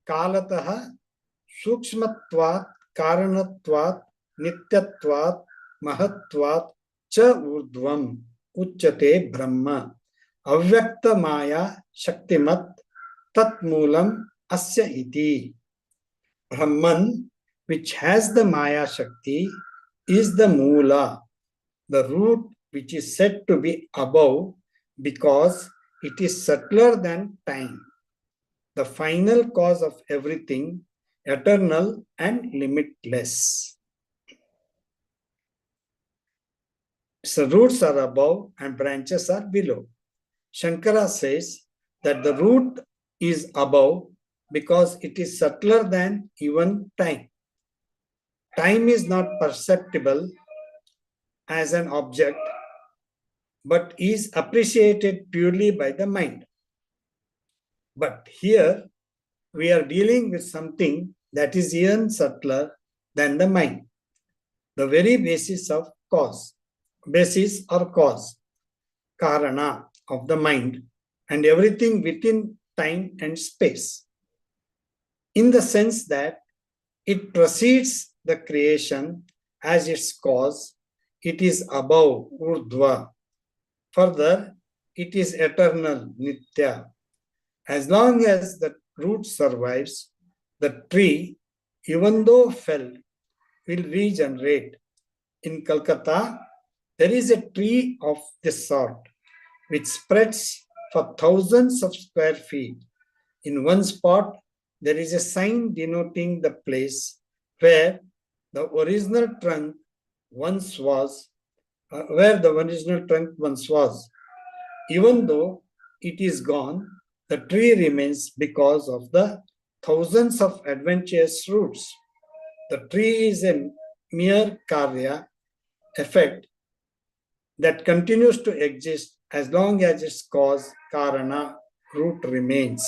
Kalataha Sukshmatvat Karanatvat Nityatvat Mahatvat Cha Urdhvam Uchate Brahma Avyakta Maya Shaktimat Tat Moolam Asya Iti. Brahman, which has the Maya Shakti, is the Moola, the root which is said to be above because it is subtler than time, the final cause of everything, eternal and limitless. So roots are above and branches are below. Shankara says that the root is above because it is subtler than even time. Time is not perceptible as an object, but is appreciated purely by the mind. But here we are dealing with something that is even subtler than the mind, the very basis or cause, karana of the mind, and everything within time and space, in the sense that it precedes the creation as its cause, it is above, urdhva. Further, it is eternal, nitya. As long as the root survives, the tree, even though felled, will regenerate. In Calcutta, there is a tree of this sort, which spreads for thousands of square feet. In one spot, there is a sign denoting the place where the original trunk once was, where the original trunk once was. Even though it is gone, the tree remains because of the thousands of adventurous roots. The tree is a mere karya, effect, that continues to exist as long as its cause, karana, root remains.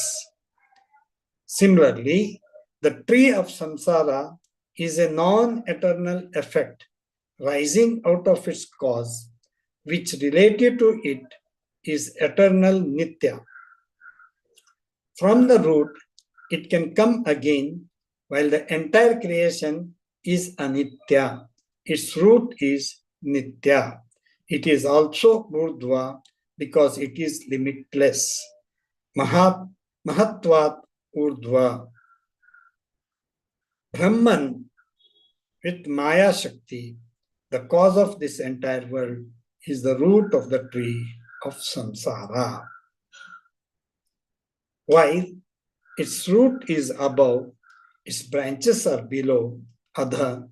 Similarly, the tree of samsara is a non-eternal effect rising out of its cause, which related to it is eternal nitya. From the root, it can come again, while the entire creation is anitya. Its root is nitya. It is also urdhva because it is limitless. Mahatvat urdhva. Brahman with Maya Shakti, the cause of this entire world, is the root of the tree of samsara. While its root is above, its branches are below, adha,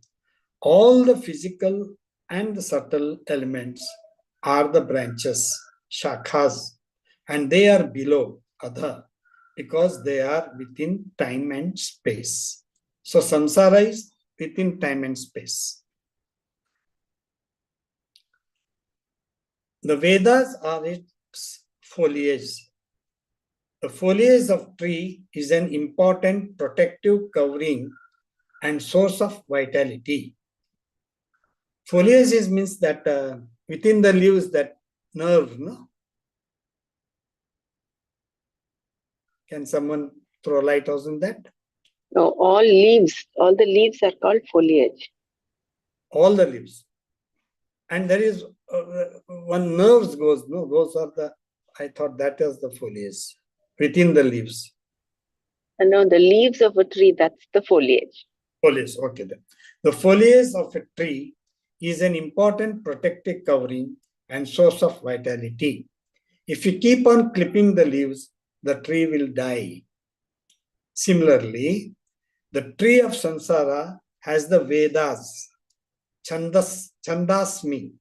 all the physical and the subtle elements are the branches, shakhas, and they are below, adha, because they are within time and space. So samsara is within time and space. The Vedas are its foliage. The foliage of tree is an important protective covering and source of vitality. Foliage means that within the leaves, that nerve, no? Can someone throw light on that? No, all the leaves are called foliage. All the leaves. And there is one nerves goes, no? Those are the, I thought that is the foliage within the leaves. And no, the leaves of a tree, that's the foliage. Foliage, okay then. The foliage of a tree is an important protective covering and source of vitality. If you keep on clipping the leaves, the tree will die. Similarly, the tree of samsara has the Vedas, Chandasmi,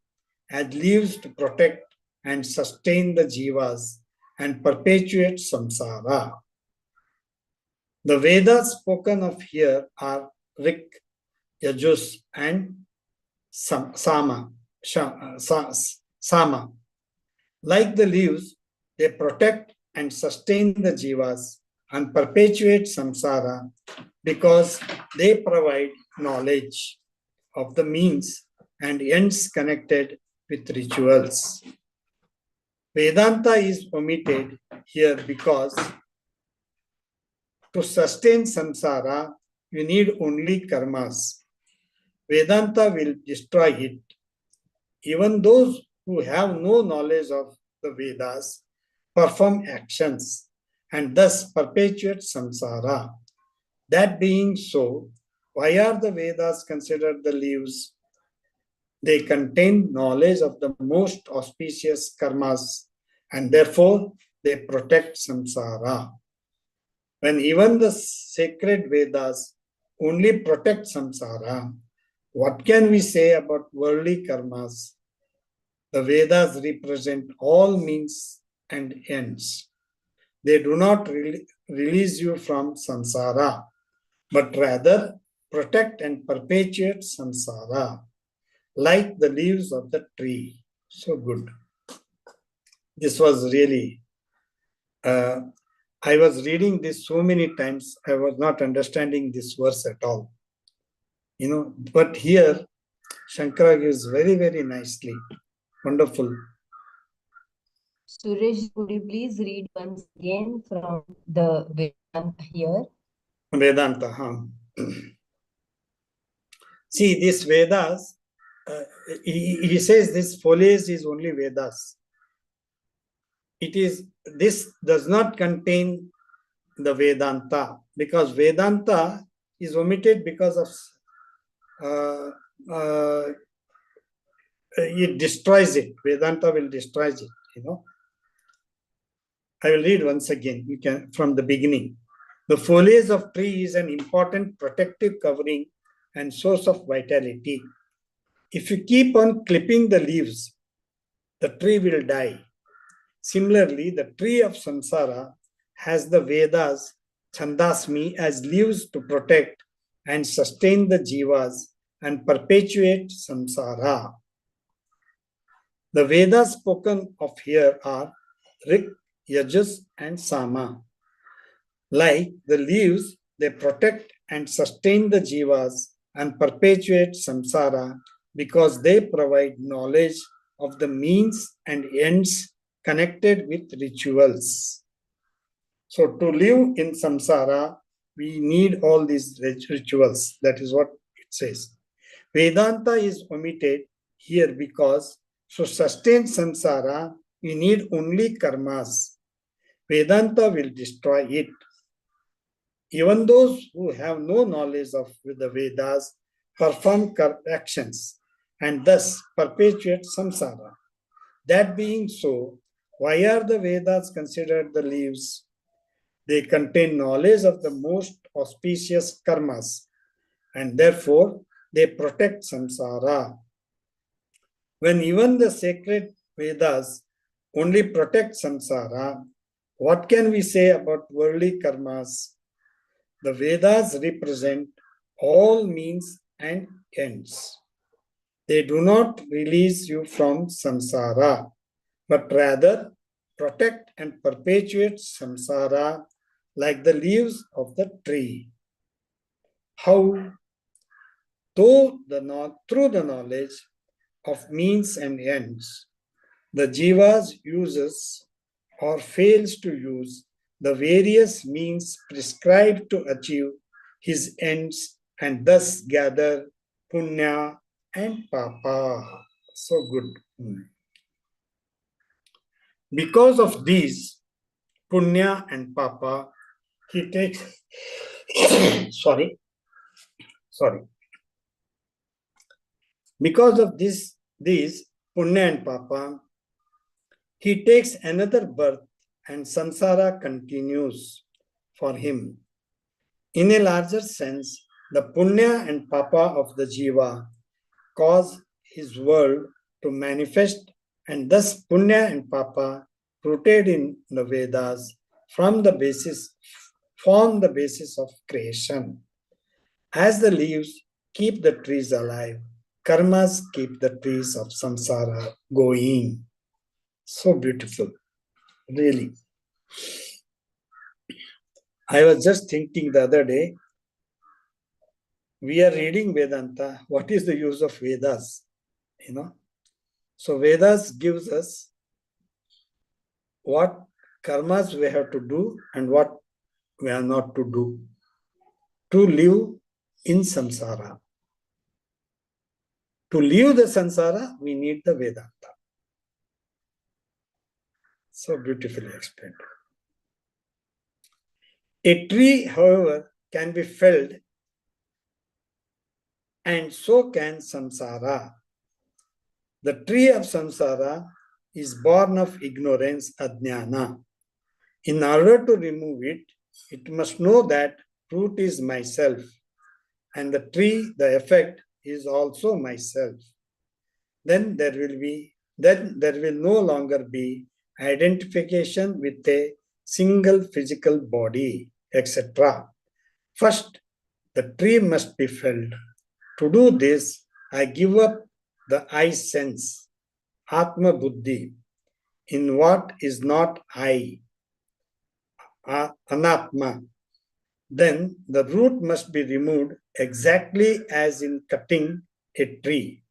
as leaves to protect and sustain the jivas and perpetuate samsara. The Vedas spoken of here are Rik, Yajus, and Sama. Like the leaves, they protect and sustain the jivas and perpetuate samsara because they provide knowledge of the means and ends connected with rituals. Vedanta is omitted here because to sustain samsara, you need only karmas. Vedanta will destroy it. Even those who have no knowledge of the Vedas perform actions and thus perpetuate samsara. That being so, why are the Vedas considered the leaves? They contain knowledge of the most auspicious karmas and therefore they protect samsara. When even the sacred Vedas only protect samsara, what can we say about worldly karmas? The Vedas represent all means and ends. They do not release you from samsara, but rather protect and perpetuate samsara, like the leaves of the tree. So good. This was really, I was reading this so many times, I was not understanding this verse at all. You know, but here, Shankara gives very, very nicely. Wonderful. Suresh, could you please read once again from the Vedanta here? Vedanta, huh? See, this Vedas, he says this foliage is only Vedas. This does not contain the Vedanta because Vedanta is omitted because of it destroys it. Vedanta will destroy it, you know. I will read once again, you can from the beginning. The foliage of tree is an important protective covering and source of vitality. If you keep on clipping the leaves, the tree will die. Similarly, the tree of samsara has the Vedas, Chandasmi, as leaves to protect and sustain the jivas and perpetuate samsara. The Vedas spoken of here are Rik, Yajas, and Sama. Like the leaves, they protect and sustain the jivas and perpetuate samsara because they provide knowledge of the means and ends connected with rituals. So to live in samsara, we need all these rituals. That is what it says. Vedanta is omitted here because to sustain samsara, we need only karmas. Vedanta will destroy it. Even those who have no knowledge of the Vedas perform actions and thus perpetuate samsara. That being so, why are the Vedas considered the leaves? They contain knowledge of the most auspicious karmas and therefore they protect samsara. When even the sacred Vedas only protect samsara, what can we say about worldly karmas? The Vedas represent all means and ends. They do not release you from samsara, but rather protect and perpetuate samsara like the leaves of the tree. How? Through the knowledge of means and ends, the jivas uses or fails to use the various means prescribed to achieve his ends and thus gather punya and papa. So good. Because of these, punya and papa, he takes, sorry. Because of these punya and papa, he takes another birth and samsara continues for him. In a larger sense, the punya and papa of the jiva cause his world to manifest, and thus punya and papa, rooted in the Vedas, form the basis of creation. As the leaves keep the trees alive, karmas keep the trees of samsara going. So beautiful, really. I was just thinking the other day, we are reading Vedanta. What is the use of Vedas? So Vedas gives us what karmas we have to do and what we are not to do to live in samsara. To live the samsara, we need the Vedanta. So beautifully explained. A tree, however, can be felled, and so can samsara. The tree of samsara is born of ignorance, ajnana. In order to remove it, it must know that root is myself, and the tree, the effect, is also myself. Then there will no longer be identification with a single physical body, etc. First, the tree must be felled. To do this, I give up the I sense, Atma Buddhi, in what is not I, Anatma. Then the root must be removed exactly as in cutting a tree.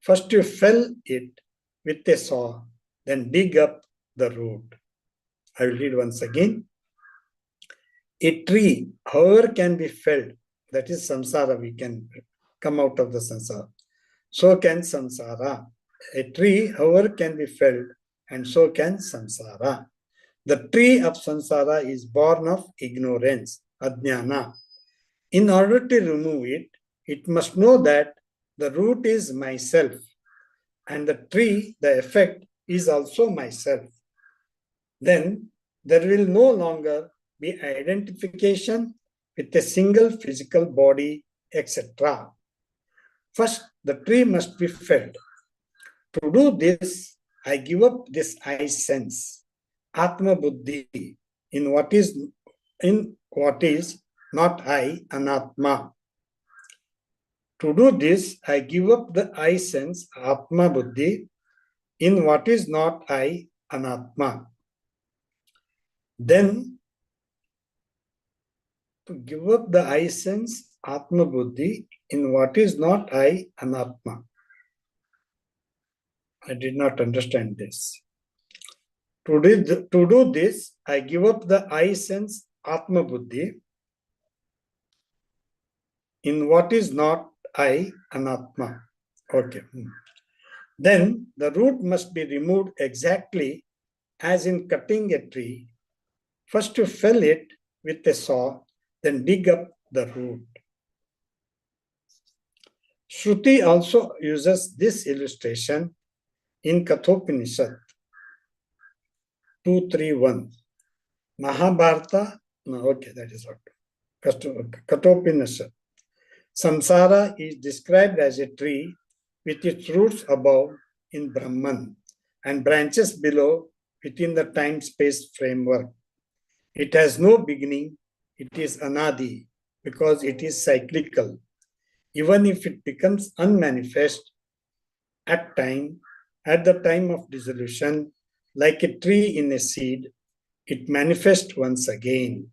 First you fell it with a saw, then dig up the root. I will read once again. A tree, however, can be felled. That is samsara, we can come out of the samsara. So can samsara. A tree, however, can be felled, and so can samsara. The tree of samsara is born of ignorance, ajnana. In order to remove it, it must know that the root is myself, and the tree, the effect, is also myself. Then there will no longer be identification with a single physical body, etc. First, the tree must be felled. To do this, I give up this I sense, Atma Buddhi, in what is not I, Anatma. To do this, I give up the I sense, Atma Buddhi, in what is not I, Anatma. Then, to give up the I sense, Atma Buddhi, in what is not I, Anatma. I did not understand this. To do this, I give up the I sense, Atma Buddhi, in what is not I, Anatma. Okay. Then the root must be removed exactly as in cutting a tree. First you fell it with a saw, then dig up the root. Shruti also uses this illustration in Kathopanishad 2:3:1. Mahabharata, no, okay, that is what. Kathopanishad. Samsara is described as a tree with its roots above in Brahman and branches below within the time-space framework. It has no beginning, it is anadi because it is cyclical. Even if it becomes unmanifest at the time of dissolution, like a tree in a seed, it manifests once again.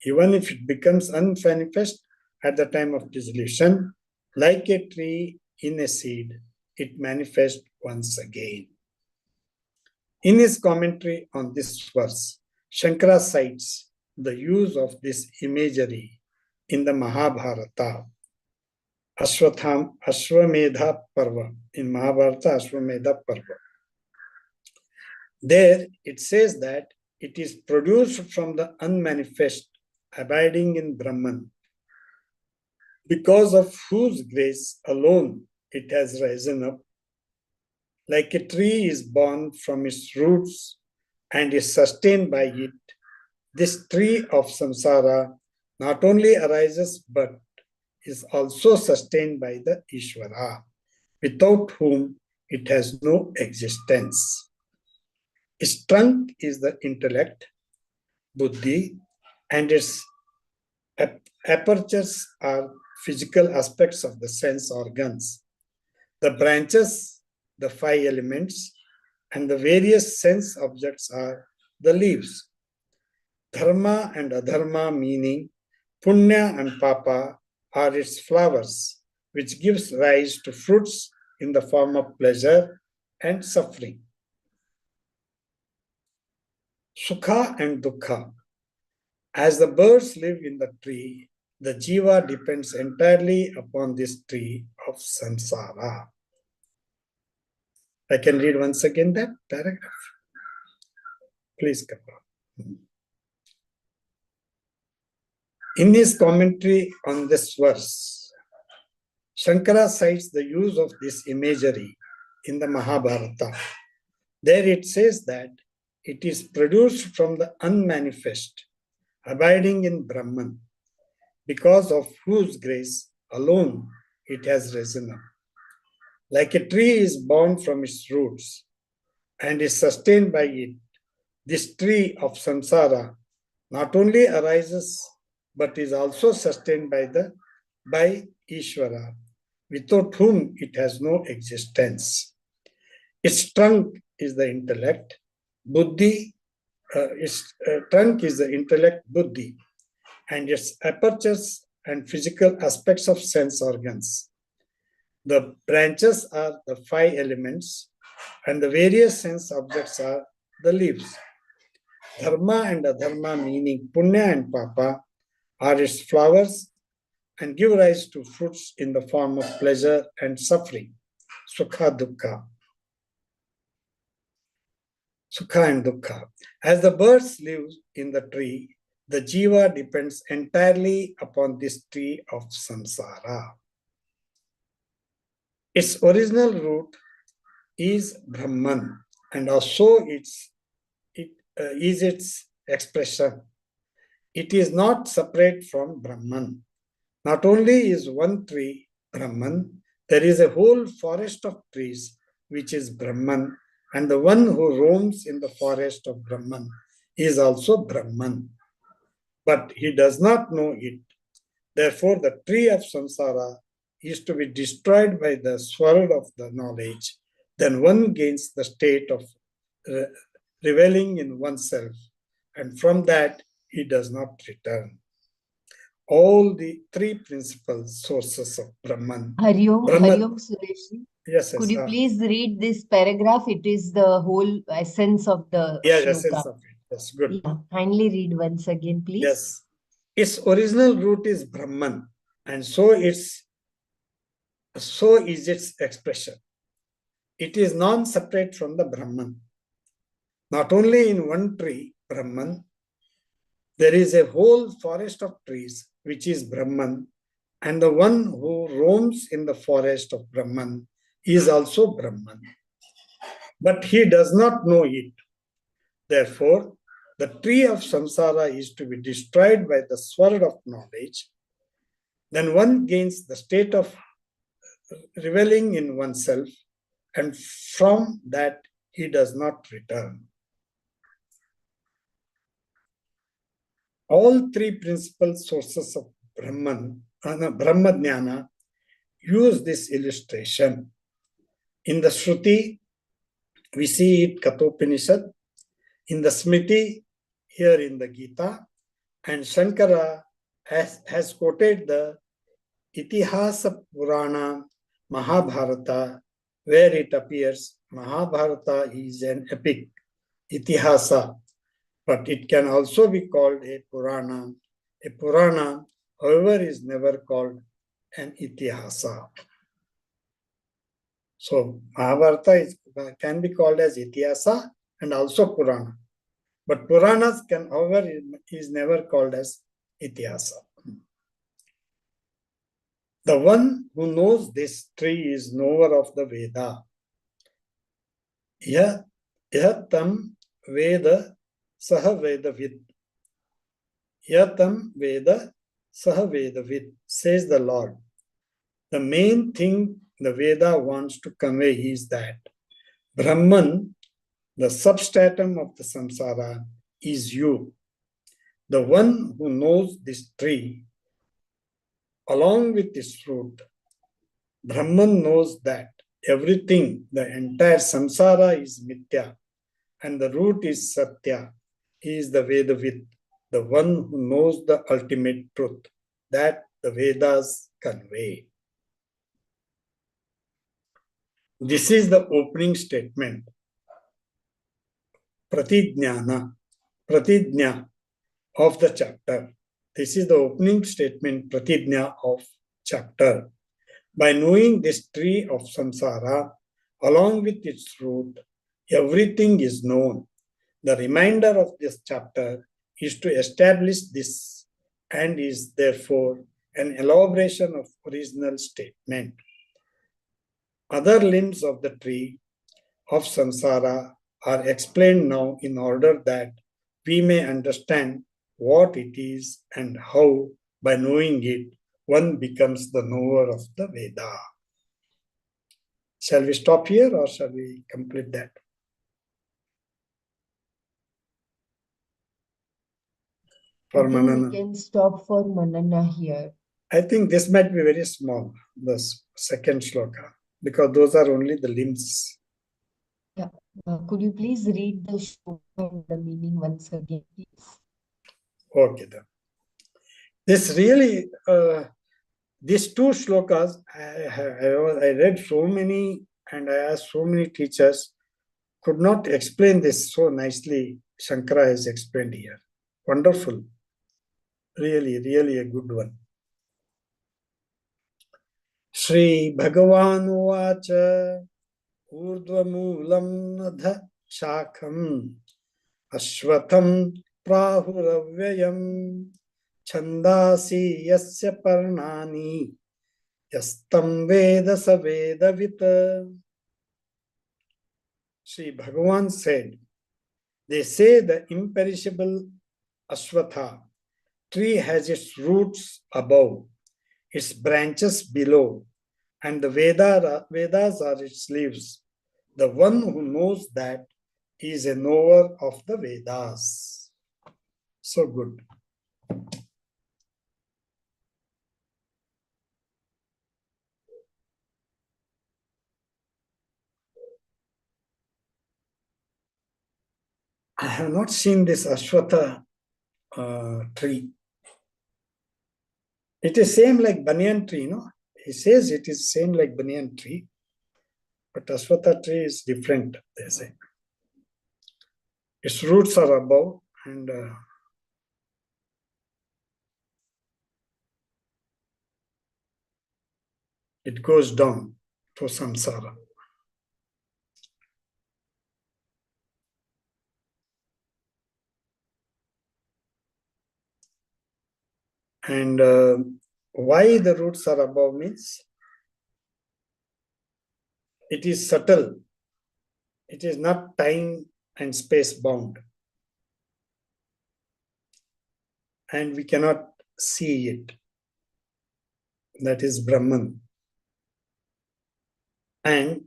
Even if it becomes unmanifest at the time of dissolution, like a tree in a seed, it manifests once again. In his commentary on this verse, Shankara cites the use of this imagery in the Mahabharata, Ashwamedha Parva, in Mahabharata Ashwamedha Parva. There it says that it is produced from the unmanifest, abiding in Brahman, because of whose grace alone it has risen up. Like a tree is born from its roots and is sustained by it, this tree of samsara not only arises but is also sustained by the Ishvara, without whom it has no existence. Its trunk is the intellect, buddhi, and its apertures are physical aspects of the sense organs. The branches, the five elements, and the various sense objects are the leaves. Dharma and adharma, meaning punya and papa, are its flowers, which gives rise to fruits in the form of pleasure and suffering. Sukha and dukkha. As the birds live in the tree, the jiva depends entirely upon this tree of samsara. I can read once again that paragraph. Please come on. In his commentary on this verse, Shankara cites the use of this imagery in the Mahabharata. There it says that it is produced from the unmanifest, abiding in Brahman, because of whose grace alone it has risen up. Like a tree is born from its roots and is sustained by it, this tree of samsara not only arises but is also sustained by Ishvara, without whom it has no existence. Its trunk is the intellect, buddhi. Its trunk is the intellect, buddhi, and its apertures and physical aspects of sense organs. The branches are the five elements, and the various sense objects are the leaves. Dharma and adharma, meaning punya and papa, are its flowers and give rise to fruits in the form of pleasure and suffering. Sukha, dukkha. Sukha and dukkha. As the birds live in the tree, the jiva depends entirely upon this tree of samsara. Its original root is Brahman, and also it is its expression. It is not separate from Brahman. Not only is one tree Brahman, there is a whole forest of trees which is Brahman, and the one who roams in the forest of Brahman is also Brahman. But he does not know it. Therefore, the tree of samsara is to be destroyed by the sword of the knowledge. Then one gains the state of reveling in oneself, and from that he does not return. All the three principal sources of Brahman. Hariom, Brahman, Suresh. yes, Could you yes. please read this paragraph? It is the whole essence of the Yes, shloka. essence of it. Yes, good. Yeah, kindly read once again, please. Yes. Its original root is Brahman, and so is its expression. It is non-separate from the Brahman. Not only in one tree, Brahman, there is a whole forest of trees, which is Brahman, and the one who roams in the forest of Brahman is also Brahman. But he does not know it. Therefore, the tree of samsara is to be destroyed by the sword of knowledge. Then one gains the state of reveling in oneself, and from that he does not return. All three principal sources of Brahma Jnana use this illustration. In the Shruti, we see it Kathopanishad. In the Smriti, here in the Gita, and Shankara has quoted the Itihasa Purana Mahabharata, where it appears Mahabharata is an epic, Itihasa, but it can also be called a Purana. A Purana, however, is never called an Itihasa. So Mahabharata can be called as Itihasa and also Purana. But Puranas can, however, is never called as Itihasa. The one who knows this tree is knower of the Veda. Yatam Veda Saha Vedavid. Yatam Veda Saha Vedavid, says the Lord. The main thing the Veda wants to convey is that Brahman, the substratum of the samsara, is you. The one who knows this tree, along with its fruit, Brahman knows that everything, the entire samsara is mithya, and the root is satya. He is the Vedavid, the one who knows the ultimate truth that the Vedas convey. This is the opening statement. Pratijnana, Pratijna of the chapter. This is the opening statement, Pratijna of chapter. By knowing this tree of samsara, along with its root, everything is known. The remainder of this chapter is to establish this and is therefore an elaboration of original statement. Other limbs of the tree of samsara are explained now in order that we may understand what it is and how, by knowing it, one becomes the knower of the Veda. Shall we stop here or shall we complete that? For I think Manana. we can stop for Manana here. I think this might be very small, the second shloka, because those are only the limbs. Yeah. Could you please read the shloka and the meaning once again, please? Okay, then. This really, these two shlokas, I read so many and I asked so many teachers, could not explain this so nicely. Shankara has explained here. Wonderful. Really, really a good one. Shri Bhagavan Vacha Urdhvamulam Adha Shakham Ashwatham Prahuravyayam Chandasi Yasya Parnani Yastam Veda Savedavita. Sri Bhagavan said, they say the imperishable Ashwatha tree has its roots above, its branches below, and the Vedas are its leaves. The one who knows that is a knower of the Vedas. So good. I have not seen this Ashwatha tree. It is same like banyan tree, no? He says it is same like banyan tree, but Ashwatha tree is different, they say. Its roots are above and it goes down to samsara. And why the roots are above means it is subtle. It is not time and space bound. And we cannot see it. That is Brahman. And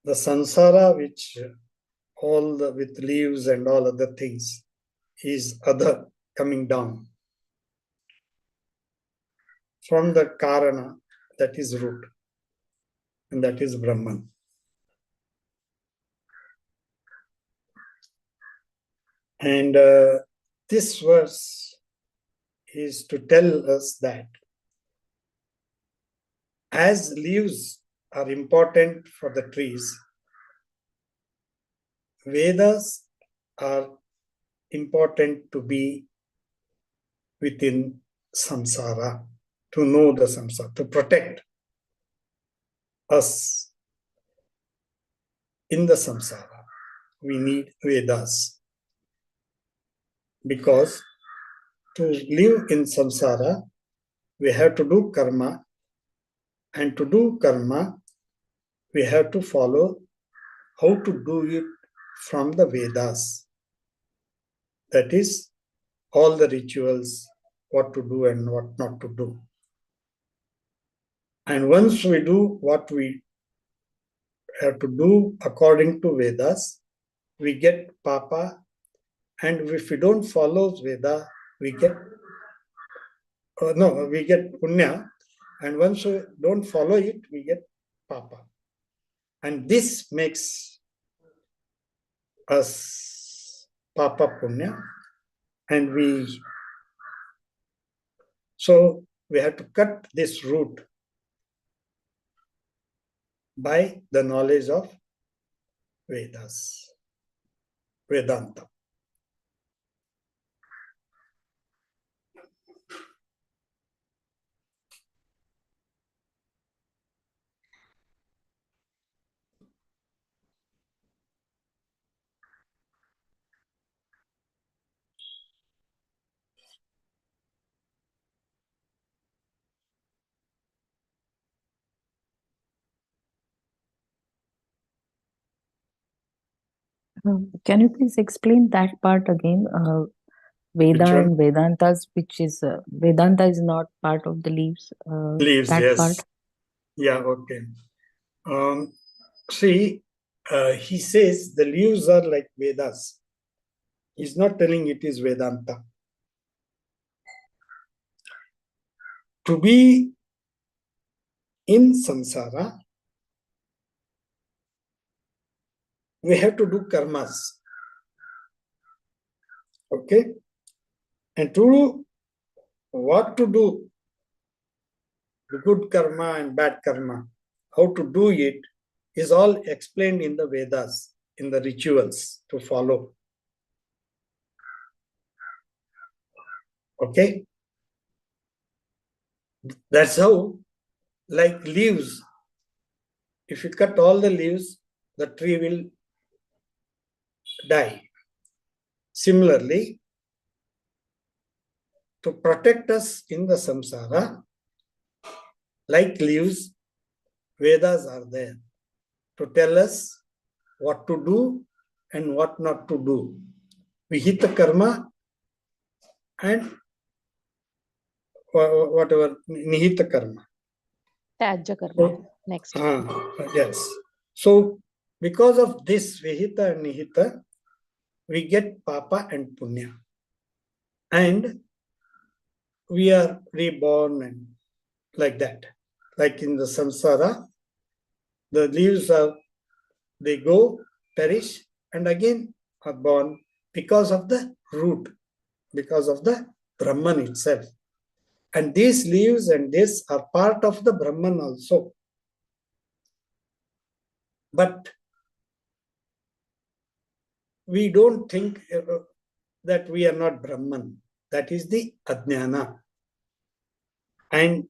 the samsara, which with leaves and all other things, is other coming down from the karana, that is root, and that is Brahman. And this verse is to tell us that as leaves are important for the trees, Vedas are important to be within samsara, to know the samsara, to protect us in the samsara. We need Vedas. Because to live in samsara, we have to do karma. And to do karma, we have to follow how to do it from the Vedas. That is, all the rituals, what to do and what not to do. And once we do what we have to do according to Vedas, we get papa. And if we don't follow Veda, we get we get punya. And once we don't follow it, we get papa. And this makes us papa punya. And so we have to cut this root by the knowledge of Vedas, Vedanta. Can you please explain that part again? Veda Which one? and Vedantas, which is Vedanta is not part of the leaves. Leaves, that yes. part. Yeah, okay. See, he says the leaves are like Vedas. He's not telling it is Vedanta. To be in samsara, we have to do karmas. Okay? And to do what to do, the good karma and bad karma, how to do it is all explained in the Vedas, in the rituals to follow. Okay? That's how, like leaves, if you cut all the leaves, the tree will die. Similarly, to protect us in the samsara, like leaves, Vedas are there to tell us what to do and what not to do. Vihita karma and whatever nihita karma. त्याज्य कर्म. Next. Yes. So, because of this Vihita and Nihita, we get Papa and Punya. And we are reborn and like that. Like in the samsara, the leaves are, they go, perish, and again are born because of the root, because of the Brahman itself. And these leaves and this are part of the Brahman also. But we don't think that we are not Brahman. That is the Ajnana. And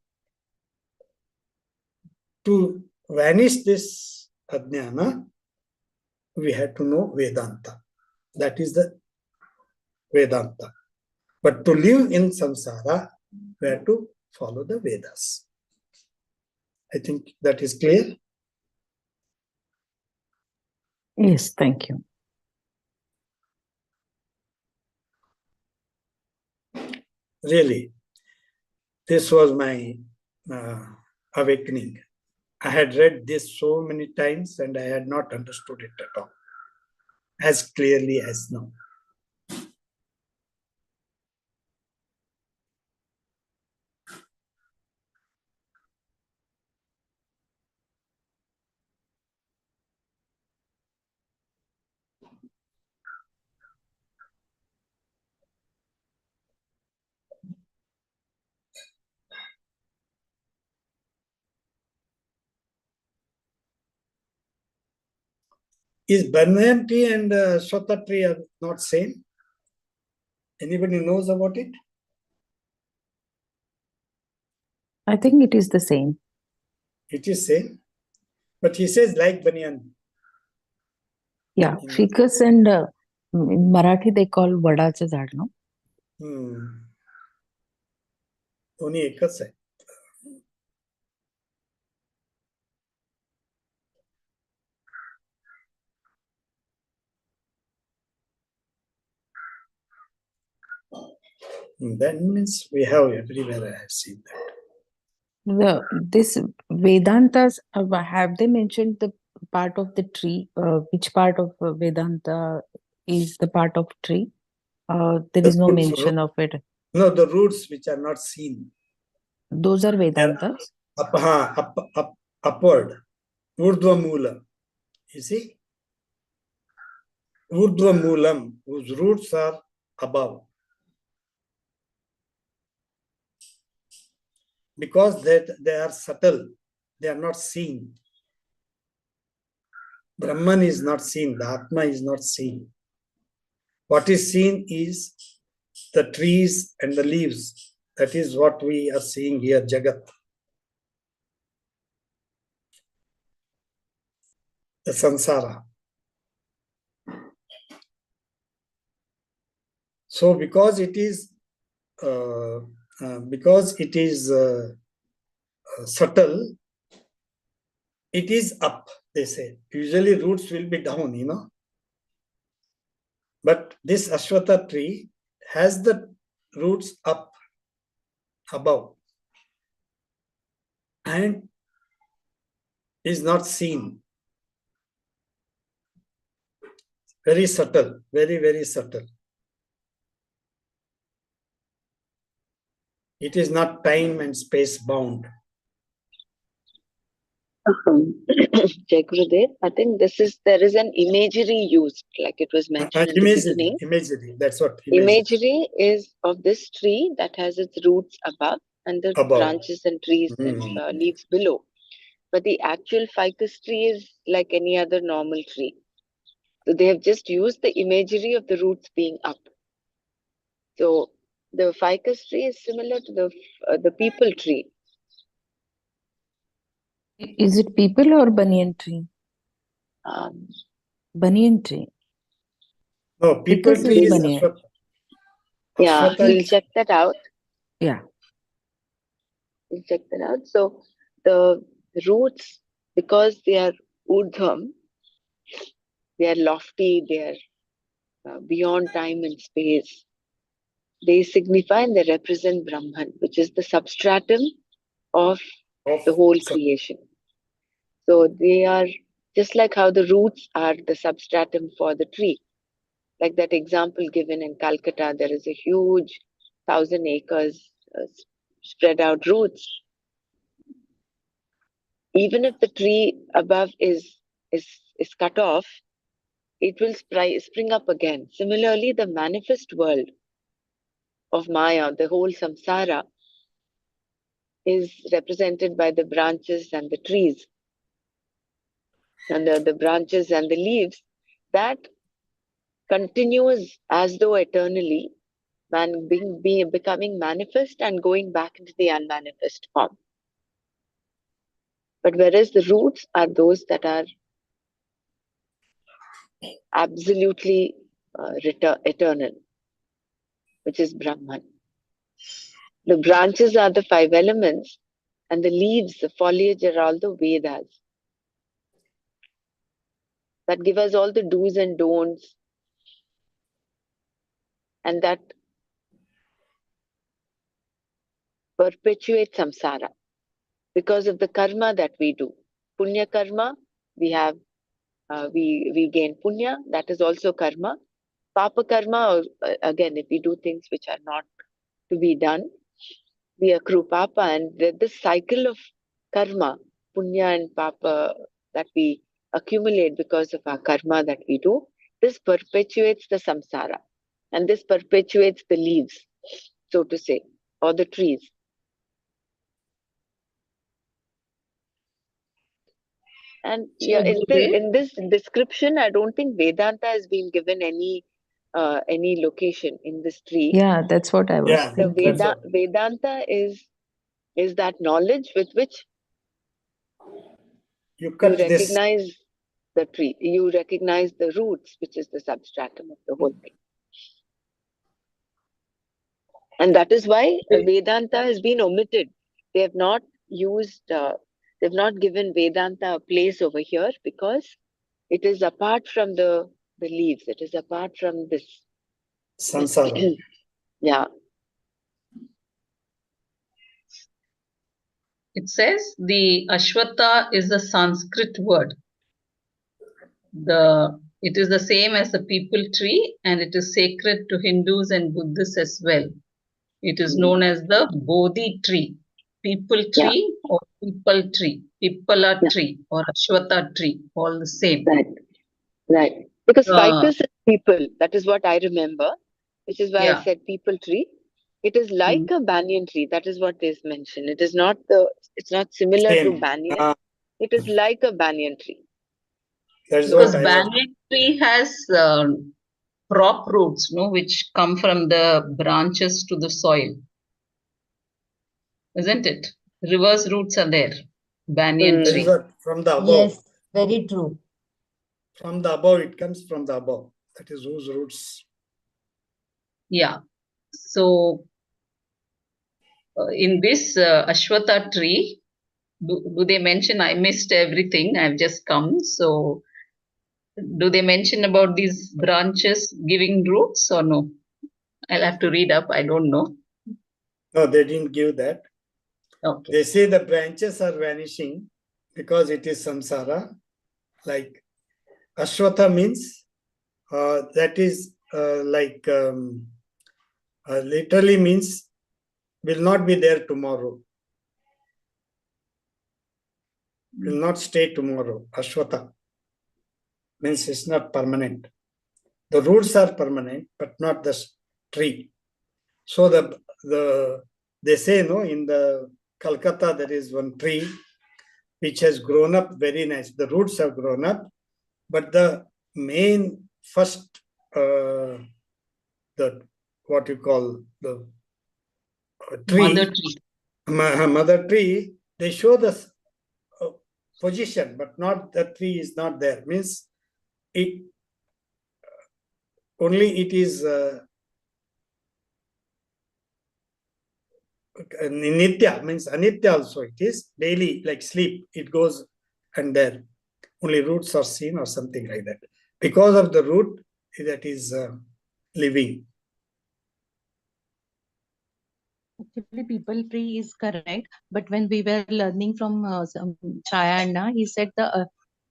to vanish this Ajnana, we have to know Vedanta. That is the Vedanta. But to live in samsara, we have to follow the Vedas. I think that is clear. Yes, thank you. Really, this was my awakening. I had read this so many times and I had not understood it at all, as clearly as now. Is banyan tree and shota tree are not same? Anybody knows about it? I think it is the same. It is same, but he says like banyan. Yeah, ficus and in Marathi they call वडाचे झाड, no? दोन्ही एकच आहे. That means we have everywhere. I have seen that. This Vedantas, have they mentioned the part of the tree? Which part of Vedanta is the part of tree? There is no mention of it. No, the roots which are not seen. Those are Vedantas? Upward. Urdhva Moolam. You see? Urdhva Moolam, whose roots are above. Because they are subtle, they are not seen. Brahman is not seen, the Atma is not seen. What is seen is the trees and the leaves. That is what we are seeing here, Jagat. The samsara. So because it is subtle, it is up, they say. Usually roots will be down, you know. But this Ashwatha tree has the roots up, above, and is not seen. Very subtle, very, very subtle. It is not time and space bound. Jai Gurudev, I think there is an imagery used, like it was mentioned in the beginning. Imagery, that's what. Imagery is of this tree that has its roots above and the branches and trees and leaves below. But the actual ficus tree is like any other normal tree. So they have just used the imagery of the roots being up. So the ficus tree is similar to the people tree. Is it people or banyan tree? Banyan tree. No, people tree is Ashwatha. Yeah, we'll check that out. Yeah. We'll check that out. So the roots, because they are urdhvam, they are lofty, they are beyond time and space. They signify and they represent Brahman, which is the substratum of the whole creation. So they are just like how the roots are the substratum for the tree. Like that example given in Calcutta, there is a huge 1,000 acres spread out roots. Even if the tree above is cut off, it will spring up again. Similarly, the manifest world of Maya, the whole samsara, is represented by the branches and the trees. And the branches and the leaves that continues as though eternally, becoming manifest and going back into the unmanifest form. But whereas the roots are those that are absolutely eternal, which is Brahman. The branches are the 5 elements, and the leaves, the foliage, are all the Vedas that give us all the do's and don'ts, and that perpetuate samsara because of the karma that we do. Punya karma, we have we gain punya, that is also karma. Papa karma, again, if we do things which are not to be done, we accrue papa, and this cycle of karma, punya and papa that we accumulate because of our karma that we do, this perpetuates the samsara, and this perpetuates the leaves, so to say, or the trees. And So yeah, Gurudev, in this description, I don't think Vedanta has been given any location in this tree. Yeah, that's what I was Yeah, The thinking. that's what. Vedanta is that knowledge with which You you cut this. recognize the tree, you recognize the roots, which is the substratum of the whole thing. And that is why Vedanta has been omitted. They have not used, they've not given Vedanta a place over here because it is apart from the leaves. It is apart from this. Samsara. Yeah. it says the Ashwata is a Sanskrit word. It is the same as the people tree, and it is sacred to Hindus and Buddhists as well. It is known as the Bodhi tree, people tree or people tree, Pippala tree or Ashwata tree, all the same. Right. Right. Because ficus is people. That is what I remember, which is why I said people tree. It is like a banyan tree. That is what is mentioned. It is not it's not similar to Same. banyan. It is like a banyan tree. That is Because what I was. banyan tree has prop roots, no, which come from the branches to the soil, isn't it? Reverse roots are there. Banyan That tree. is what from the above. Yes, very true. From the above, it comes from the above. That is whose roots. Yeah. So in this Ashwata tree, do they mention? I missed everything. I've just come. So do they mention about these branches giving roots or no? I'll have to read up. I don't know. No, they didn't give that. Okay. They say the branches are vanishing because it is samsara. Like Ashwatha means that is literally means will not be there tomorrow. Will not stay tomorrow. Ashwatha means it's not permanent. The roots are permanent, but not the tree. So they say no, in the Calcutta there is one tree which has grown up very nice. The roots have grown up, but the main first the what you call the tree, mother tree, they show the position, but not the tree is not there. Means it only it is nitya, means anitya also. It is daily like sleep. It goes and there only roots are seen or something like that. Because of the root that is living. actually people tree is correct, but when we were learning from some Chaya Anna, he said the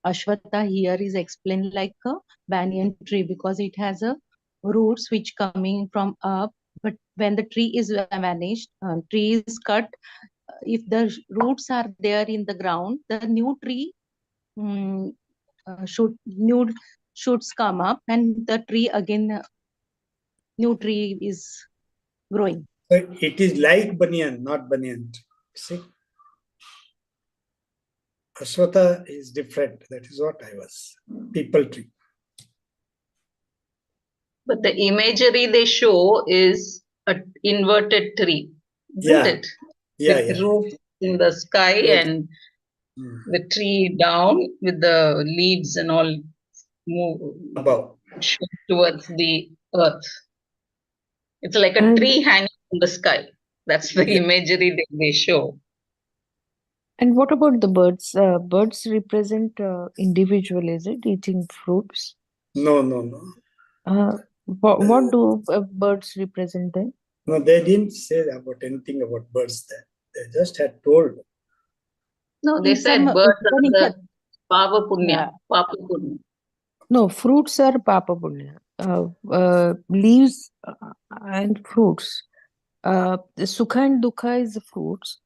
Ashwatha here is explained like a banyan tree because it has a roots which coming from up. But when the tree is vanished, tree is cut. If the roots are there in the ground, the new tree should new shoots come up, and the tree again new tree is growing. It is like banyan, not banyan. See, Ashwatha is different. That is what I was. People tree. But the imagery they show is an inverted tree, isn't Yeah. it? Yeah, With yeah. roots in the sky Yes. and the tree down with the leaves and all move Above. towards the earth. It's like a And tree hanging in the sky. That's the Yeah. imagery that they show. and what about the birds? Birds represent individual, is it? Eating fruits. No, no, no. What do birds represent then? No, they didn't say about anything about birds there. They just had told. No, They in some said birds are Upanishad, the Pava yeah, Punya, Papa Punya. No, fruits are Papa Punya. Leaves and fruits. The Sukha and Dukha is the fruits,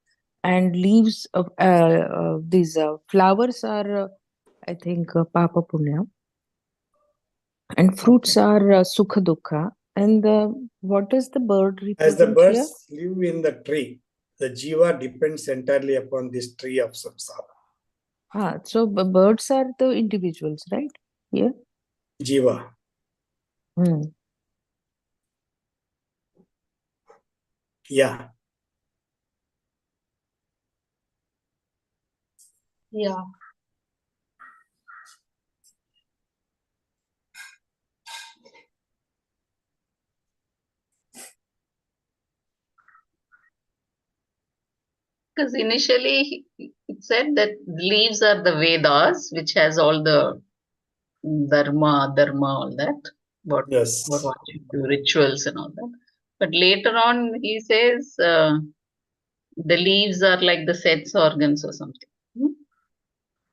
and leaves of these flowers are, I think, Papa Punya, and fruits are Sukha Dukha. And what does the bird As the represent here? birds live in the tree, the jiva depends entirely upon this tree of samsara. So birds are the individuals, right? Here. Jiva. Hmm. Yeah. Yeah. Because initially it said that leaves are the Vedas, which has all the dharma, all that, Yes. what you do, rituals and all that. But later on, he says the leaves are like the sense organs or something.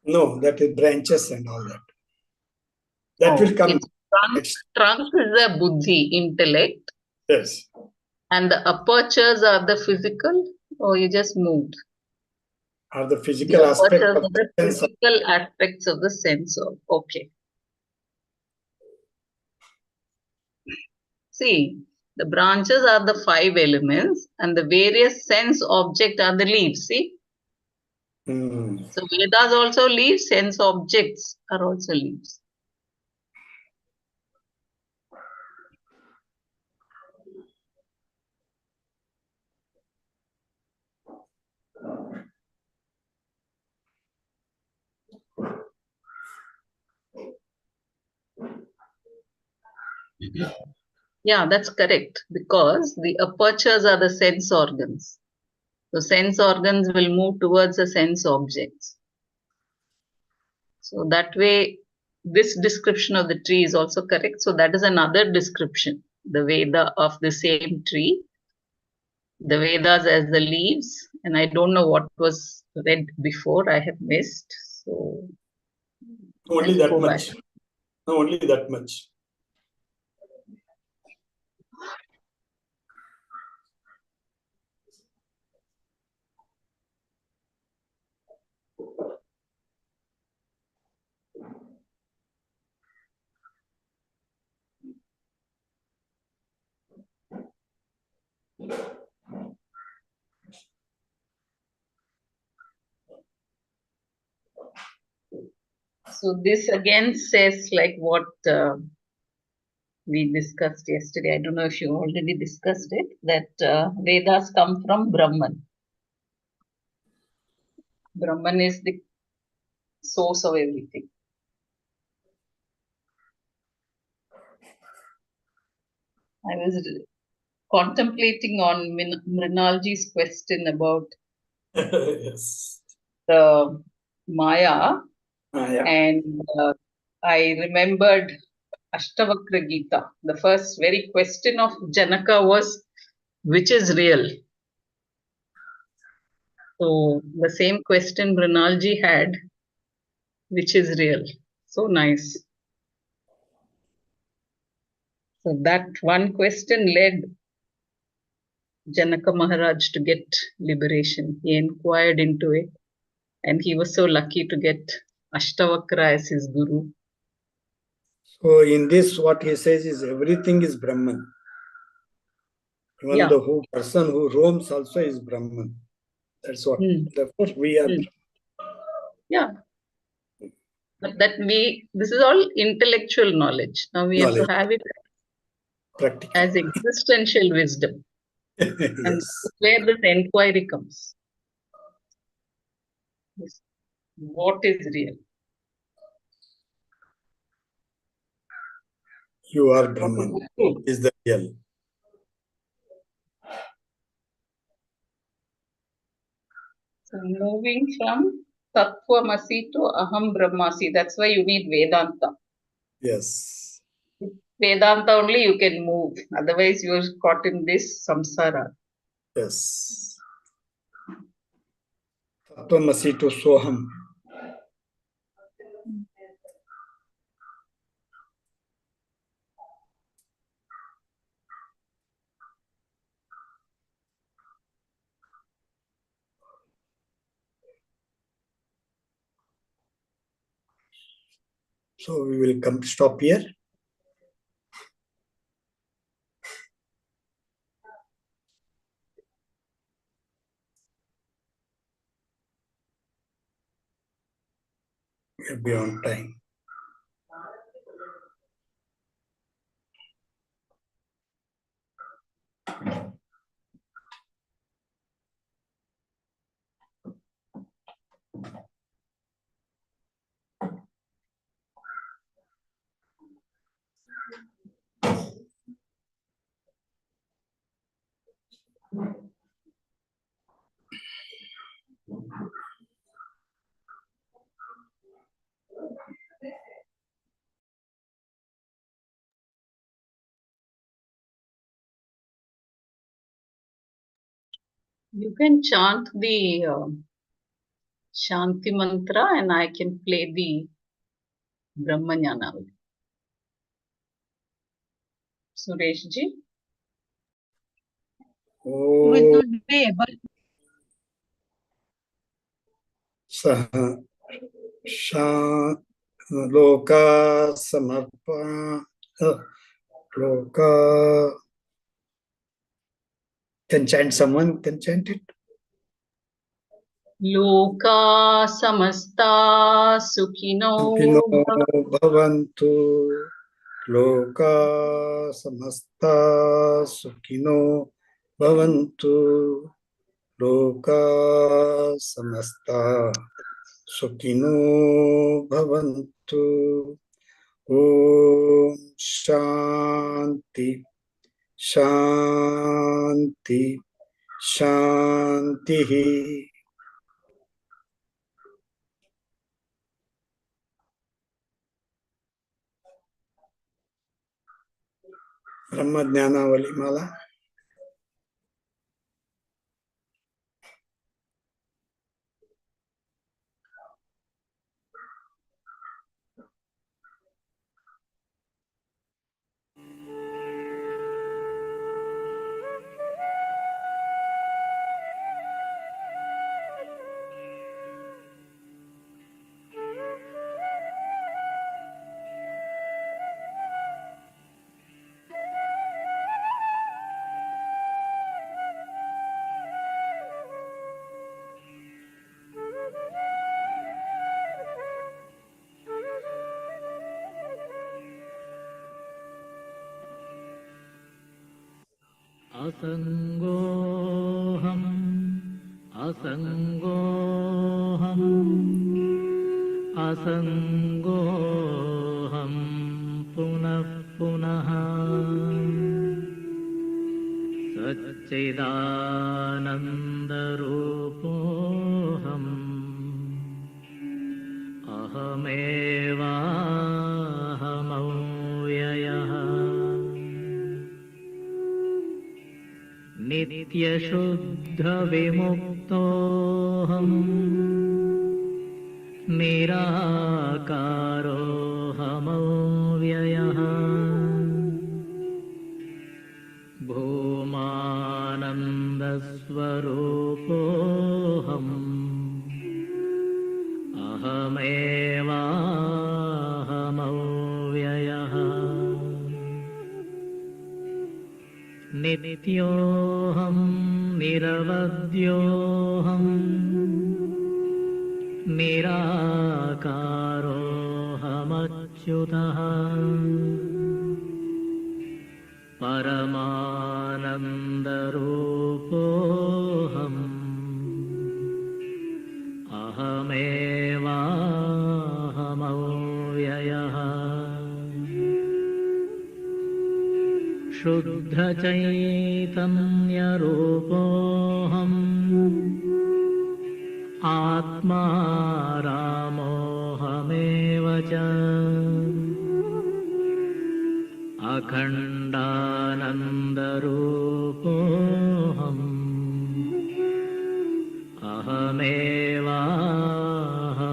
No, that is branches and all that. That will come Its trunk is a buddhi, intellect, Yes. and the apertures are the physical, or you just moved. Are the The physical aspect apertures of are the the sense of physical aspects of the sense of. Okay. See, the branches are the 5 elements, and the various sense object are the leaves. See, so Vedas also leaves, sense objects are also leaves. Yeah, that's correct, because the apertures are the sense organs. So sense organs will move towards the sense objects. So that way, this description of the tree is also correct. So that is another description, the Veda of the same tree, the Vedas as the leaves, and I don't know what was read before, I have missed. So only let's that go much. back. No, only that much. So this again says like what we discussed yesterday. I don't know if you already discussed it, that Vedas come from Brahman. Brahman is the source of everything. I was contemplating on Mrinalji's question about Yes. the Maya, Yeah. and I remembered Ashtavakra Gita. The first very question of Janaka was, which is real? So the same question Mrinalji had, which is real. So nice. So that one question led Janaka Maharaj to get liberation. He inquired into it, and he was so lucky to get Ashtavakra as his guru. So in this, what he says is everything is Brahman. Even the person who roams also is Brahman. That's what. Therefore, we are. Yeah. But this is all intellectual knowledge. Now we have to have it practical as existential wisdom. Yes. And that's where this inquiry comes. What is real? You are Brahman. Is the real. So moving from Tattvamasi to Aham Brahmasi. That's why you need Vedanta. Yes. Vedanta only you can move. Otherwise you are caught in this samsara. Yes. Tattvamasi to Soham. So we will stop here. We'll be on time. You can chant the Shanti mantra and I can play the Brahmanyana. Suresh ji. You will not be able. Loka samarpa. Loka. Can chant someone? Can chant it? Loka samasta sukhino bhavantu. Loka samasta sukhino bhavantu. Loka samasta sukhino bhavantu. Om Shanti Shanti Shanti. Brahma Jnanavali Mala. असंगोहम असंगोहम असंगोहम पुनः पुनः सच्चिदानन्दरूपोऽहम् अहमेवाहमव्ययः नित्यशुद्धविमुक्तो निराकारोऽहमव्ययः भूमानन्दस्वरूपोऽहम् अहमेवाहमव्ययः नित्योऽहं निरवध्योऽहम् निराकारोऽहमच्युतः परमानन्दरूपोऽहम् अहमेवाहमव्ययः शुद्धचैतन्यरूपोऽहम् आत्मा रामोऽहमेव च अखण्डानन्दरूपोऽहम्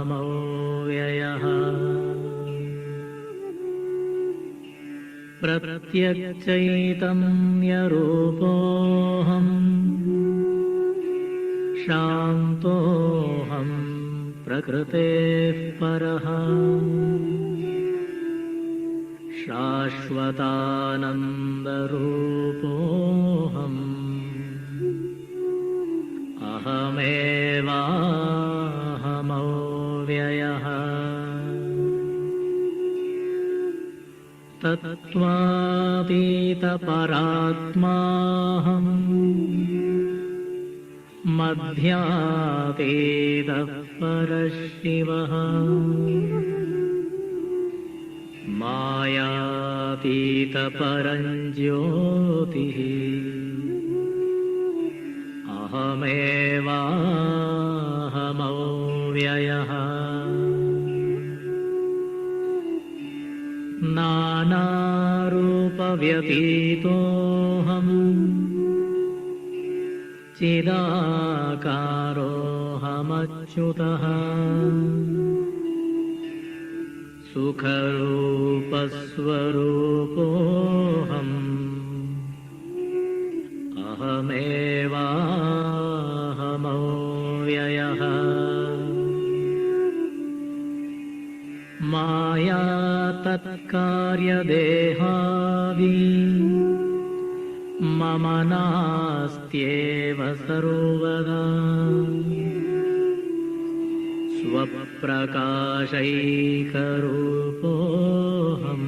अहमेवाहमव्ययः प्रत्यक्षचैतन्यरूपोऽहम् शान्तोऽहं प्रकृतेः परः शाश्वतानन्दरूपोऽहम् अहमेवाहमव्ययः तत्त्वातीतपरात्माहम् मध्यातीतः परशिवः मायातीतपरञ्ज्योतिः अहमेवाहमव्ययः नानारूपव्यतीतोऽहम् चिदाकारोऽहमच्युतः सुखरूपस्वरूपोऽहम् अहमेवाहमव्ययः माया तत्कार्यदेहादि मम नास्त्येव सर्वदा स्वप्रकाशैकरूपोऽहम्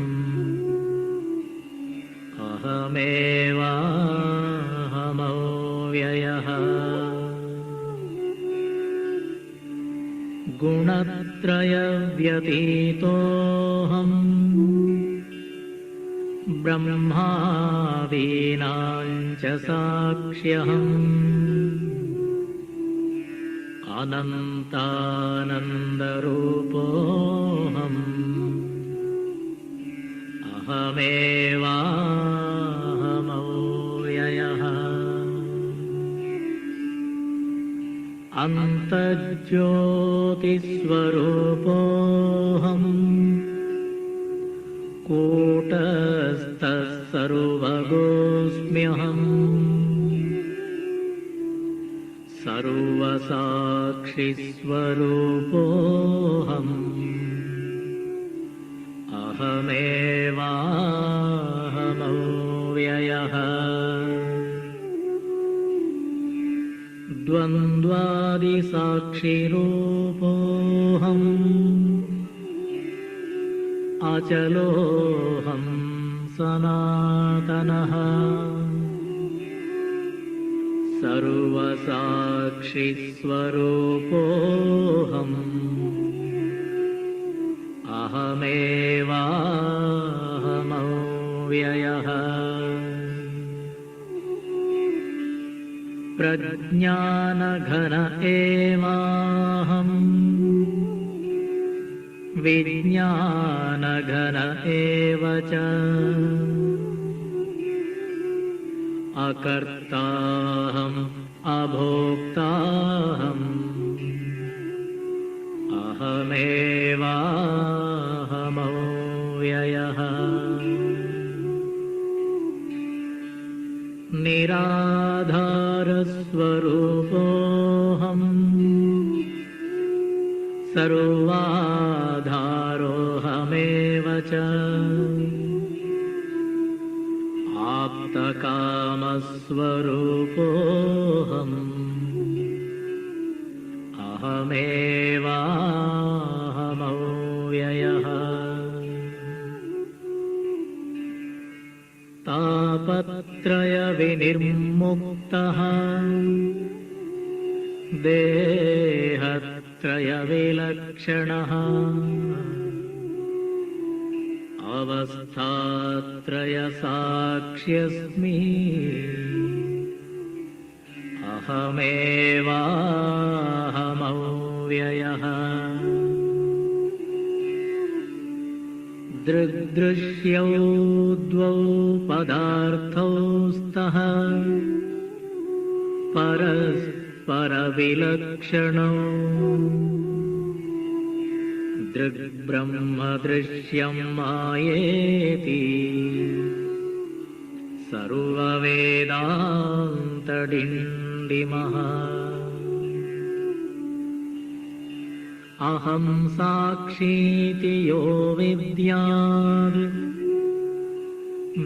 अहमेवाहमव्ययः गुणत्रयव्यतीतोऽहम् ब्रह्मादीनां च साक्ष्यहम् अनन्तानन्दरूपोऽहम् अहमेवाहमव्ययः अन्तर्ज्योतिस्वरूपोऽहम् कूटस्थः सर्वगोऽस्म्यहम् सर्वसाक्षिस्वरूपोऽहम् अहमेवाहमव्ययः द्वन्द्वादिसाक्षिरूपोऽहम् अचलोऽहं सनातनः सर्वसाक्षिस्वरूपोऽहम् अहमेवाहमव्ययः प्रज्ञानघन एवाहम् विज्ञानघन एव च अकर्ताहम् अभोक्ताहम् अहमेवाहमव्ययः निराधारस्वरूपोऽहम् सर्वाधारोऽहमेव च आप्तकामस्वरूपोऽहम् अहमेवाहमव्ययः तापत्रयविनिर्मुक्तः देहत्रयविलक्षणः अवस्थात्रयसाक्ष्यस्मि अहमेवाहमव्ययः दृग्दृश्यौ द्वौ पदार्थौ स्तः परस्परविलक्षणौ दृग्ब्रह्मदृश्यं मायेति सर्ववेदान्तडिण्डिमः अहं साक्षीति यो विद्यात्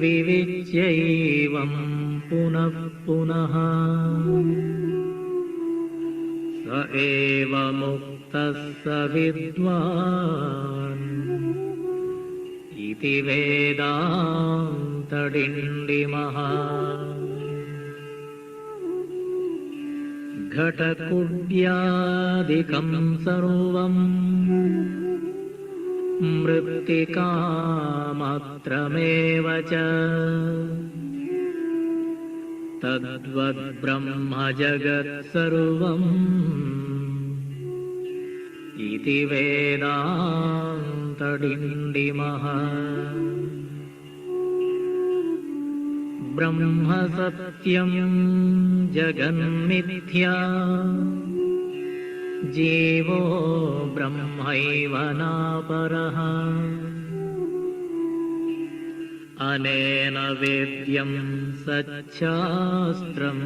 विविच्यैवं पुनः पुनः स एव मुक्तः स विद्वान् इति वेदान्तडिण्डिमः घटकुड्यादिकं सर्वं मृत्तिकामात्रमेव च तद्वद्ब्रह्म जगत्सर्वम् इति वेदान्तडिण्डिमः ब्रह्म सत्यं जगन्मिथ्या जीवो ब्रह्मैव नापरः अनेन वेद्यं सच्छास्त्रम्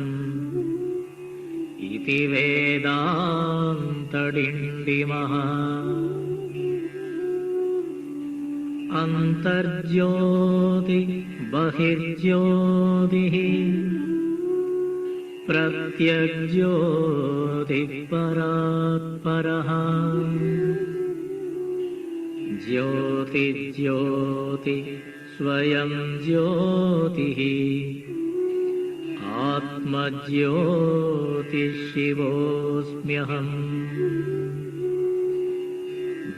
इति वेदान्तडिण्डिमः अन्तर्ज्योति बहिर्ज्योतिः प्रत्यग्ज्योतिः परात्परः ज्योतिज्योति स्वयं ज्योतिः आत्मज्योतिशिवोऽस्म्यहम्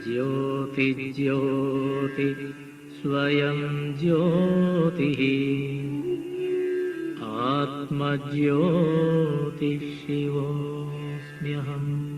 ज्योतिज्योति स्वयं ज्योतिः आत्मज्योतिशिवोऽस्म्यहम्